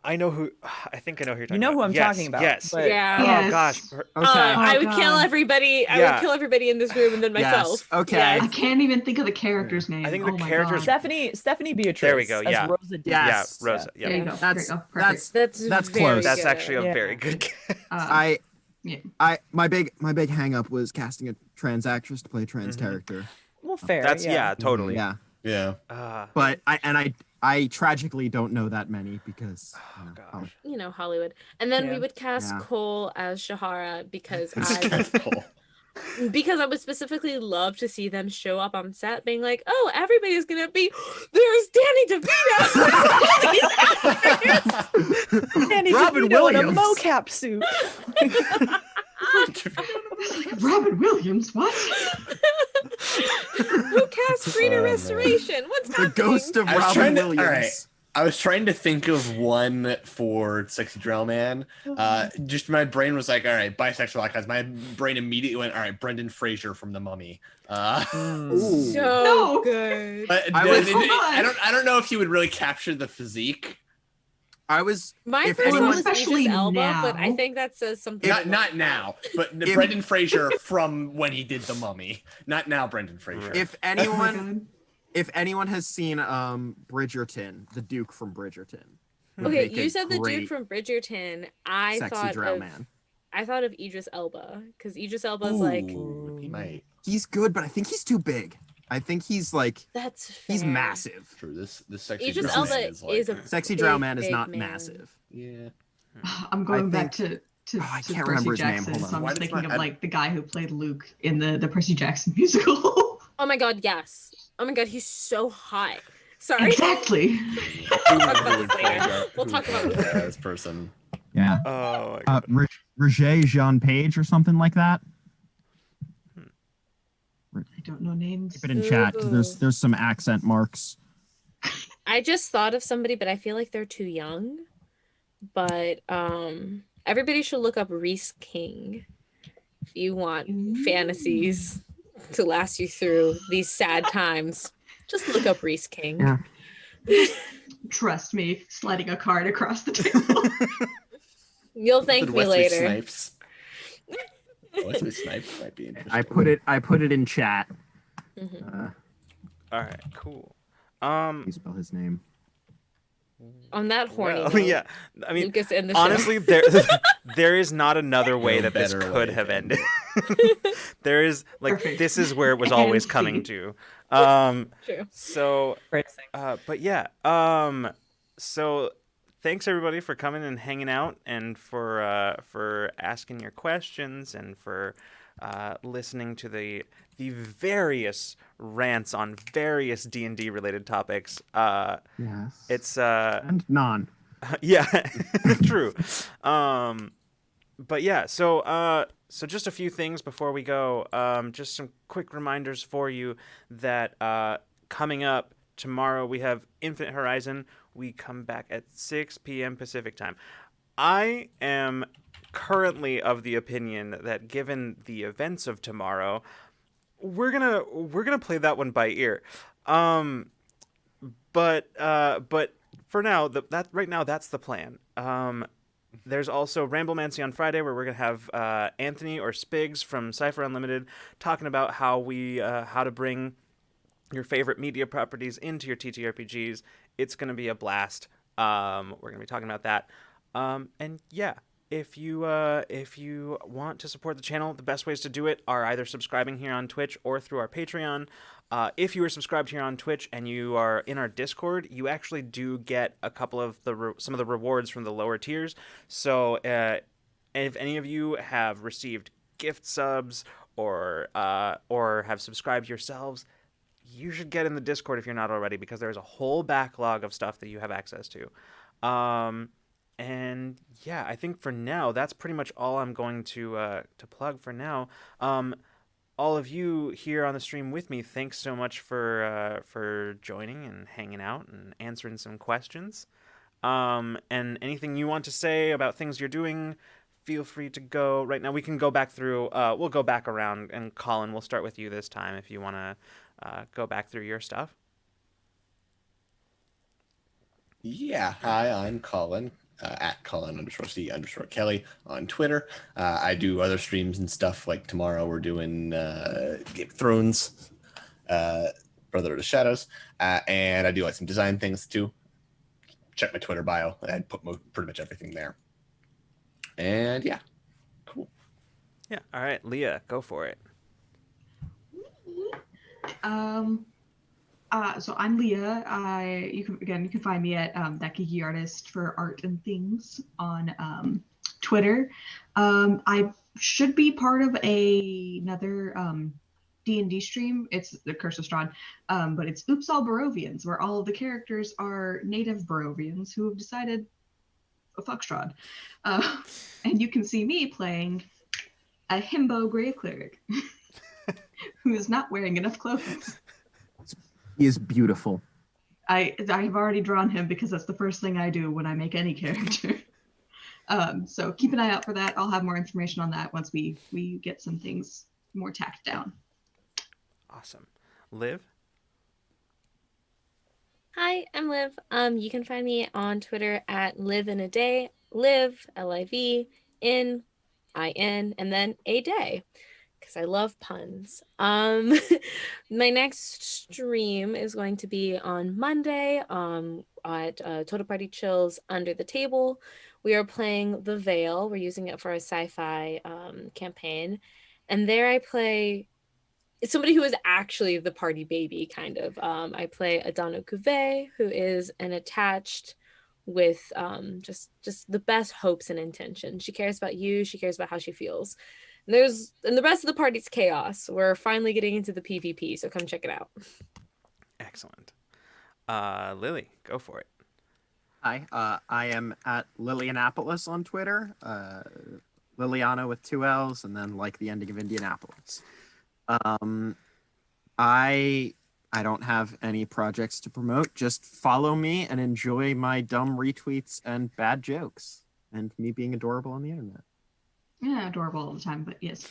I know who. I think I know who you're talking You know about. who I'm Yes, talking about. Yes. But Yeah. Oh Yes. gosh. Okay. I would God. kill everybody. I Yeah. would kill everybody in this room and then Yes, myself. okay. Yes. I can't even think of the character's name. I think the Oh my character's- God. Stephanie Beatrice. There we go, as yeah. Rosa Deep. Yes. Yeah, Rosa. Yeah. There you go. That's There you go. Perfect. That's That's very close. That's good. actually a Yeah. very good cast. Yeah. My big hang up was casting a trans actress to play a trans Mhm. character. Well, fair. That's yeah, totally. Yeah. Yeah. But I tragically don't know that many because Oh, gosh. You know, Hollywood. And then we Yeah. would cast Yeah. Cole as Shahara because It's kind of cool. because I would specifically love to see them show up on set being like, "Oh, everybody's gonna be there's Danny DeVito." Danny Robin DeVito in a Williams. mocap suit. Robin Williams, what? Who cast Greener Oh, man. Restoration? What's the happening? ghost of I was Robin trying to- Williams. all right. I was trying to think of one for Sexy Drill Man. Just my brain was like, all right, bisexual icons. My brain immediately went, all right, Brendan Fraser from The Mummy. Ooh. So No. good. But I don't know if he would really capture the physique. I was My If first anyone- one was Especially Idris Elba, but I now. think that says something. Not now, but If- Brendan Fraser from when he did The Mummy. Not now, Brendan Fraser. if Oh my anyone God. if anyone has seen Bridgerton, the Duke from Bridgerton. would Okay, make you a said the dude great from Bridgerton. I sexy thought drow of man. I thought of Idris Elba because Idris Elba's like Ooh, he might. He's good, but I think he's too big. I think he's like That's he's fair. massive. True. This sexy Idris drow man Elba is like is a Sexy big, drow man is big not man. massive. yeah. I'm going back think- to I to can't Percy remember his name. Jackson, Hold so on. I'm Why just does thinking my- of like the guy who played Luke in the Percy Jackson musical. Oh my god, yes. Oh my god, he's so hot. Sorry. Exactly. We'll talk about this later. We'll Who talk would about play this later. this person. Yeah. Oh my god. Roger Jean Page or something like that. I don't know names. Type it in chat because there's some accent marks. I just thought of somebody, but I feel like they're too young. But everybody should look up Reese King if you want fantasies to last you through these sad times. Just look up Reese King. Yeah. Trust me, sliding a card across the table. You'll thank Did me Wesley later. Snipes. Wesley Snipes might be interesting. I put it in chat. Mhm. All right, cool. Please spell his name. On that horny Well, note, yeah. I mean, Lucas in the show. honestly, there is not another way No that this better could way, have Ken. ended. There is like Perfect. this is where it was always And coming scene. to. True. So Phrasing. but yeah, so thanks everybody for coming and hanging out and for asking your questions and for listening to the various rants on various D&D related topics. Yes. It's and non. yeah, true. But yeah, so just a few things before we go. Just some quick reminders for you that coming up tomorrow we have Infinite Horizon. We come back at 6 p.m. Pacific time. I am currently of the opinion that given the events of tomorrow, we're gonna play that one by ear. But for now, that right now that's the plan. There's also Ramblemancy on Friday, where we're gonna have Anthony or Spigs from Cypher Unlimited talking about how to bring your favorite media properties into your TTRPGs. It's gonna be a blast. We're gonna be talking about that. And yeah, if you want to support the channel, the best ways to do it are either subscribing here on Twitch or through our Patreon. If you are subscribed here on Twitch and you are in our Discord, you actually do get a couple of some of the rewards from the lower tiers. So if any of you have received gift subs or have subscribed yourselves, you should get in the Discord if you're not already, because there's a whole backlog of stuff that you have access to. And yeah, I think for now that's pretty much all I'm going to plug for now. All of you here on the stream with me, thanks so much for joining and hanging out and answering some questions. And anything you want to say about things you're doing, feel free to go. Right now we can go back through. We'll go back around, and Colin, we'll start with you this time if you want to go back through your stuff. Yeah, hi, I'm Colin, at Colin_C_Kelly on Twitter. I do other streams and stuff, like tomorrow we're doing Game of Thrones, Brother of the Shadows, and I do like some design things too. Check my Twitter bio, I put pretty much everything there. And yeah, cool. Yeah, all right, Leah, go for it. So I'm Leah. You can find me at that geeky artist for art and things on Twitter. I should be part of another D&D stream. It's the Curse of Strahd, but it's Oops All Barovians, where all of the characters are native Barovians who have decided fuck Strahd. And you can see me playing a himbo grave cleric who is not wearing enough clothes. He is beautiful. I've already drawn him because that's the first thing I do when I make any character. So keep an eye out for that. I'll have more information on that once we get some things more tacked down. Awesome. Liv? Hi, I'm Liv. You can find me on Twitter at Live in a Day. Live, Liv, in IN, and then a day, because I love puns. My next stream is going to be on Monday at Total Party Chills Under the Table. We are playing The Veil. We're using it for a sci-fi campaign. And there I play it's somebody who is actually the party baby, kind of. I play Adano Cuvée, who is an attached with just the best hopes and intentions. She cares about you. She cares about how she feels. And the rest of the party's chaos. We're finally getting into the PvP, so come check it out. Excellent. Lily, go for it. Hi, I am at Lilianapolis on Twitter. Liliana with 2 L's and then like the ending of Indianapolis. I don't have any projects to promote. Just follow me and enjoy my dumb retweets and bad jokes and me being adorable on the internet. Yeah, adorable all the time, but yes.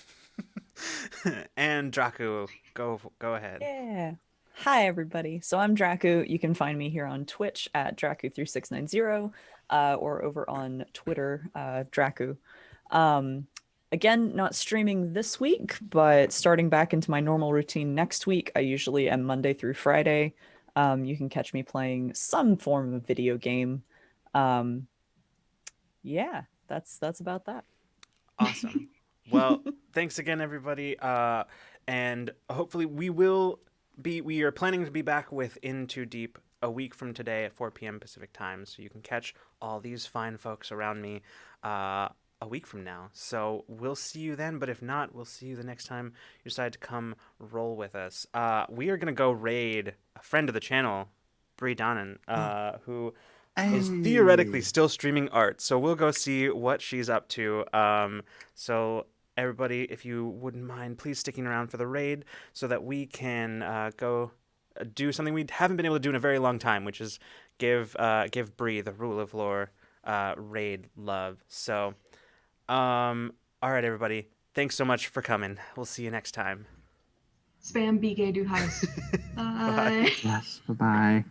And Draku, go ahead. Yeah. Hi, everybody. So I'm Draku. You can find me here on Twitch at Draku3690 or over on Twitter, Draku. Again, not streaming this week, but starting back into my normal routine next week. I usually am Monday through Friday. You can catch me playing some form of video game. Yeah, that's about that. Awesome. Well, thanks again, everybody. And hopefully we are planning to be back with In Too Deep a week from today at 4 p.m. Pacific time. So you can catch all these fine folks around me a week from now. So we'll see you then. But if not, we'll see you the next time you decide to come roll with us. We are going to go raid a friend of the channel, Bree Donnan, who is theoretically still streaming art. So we'll go see what she's up to. So everybody, if you wouldn't mind, please sticking around for the raid so that we can go do something we haven't been able to do in a very long time, which is give Bree, the rule of lore, raid love. So, all right, everybody. Thanks so much for coming. We'll see you next time. Spam BK do heist. Bye. Yes. Bye bye.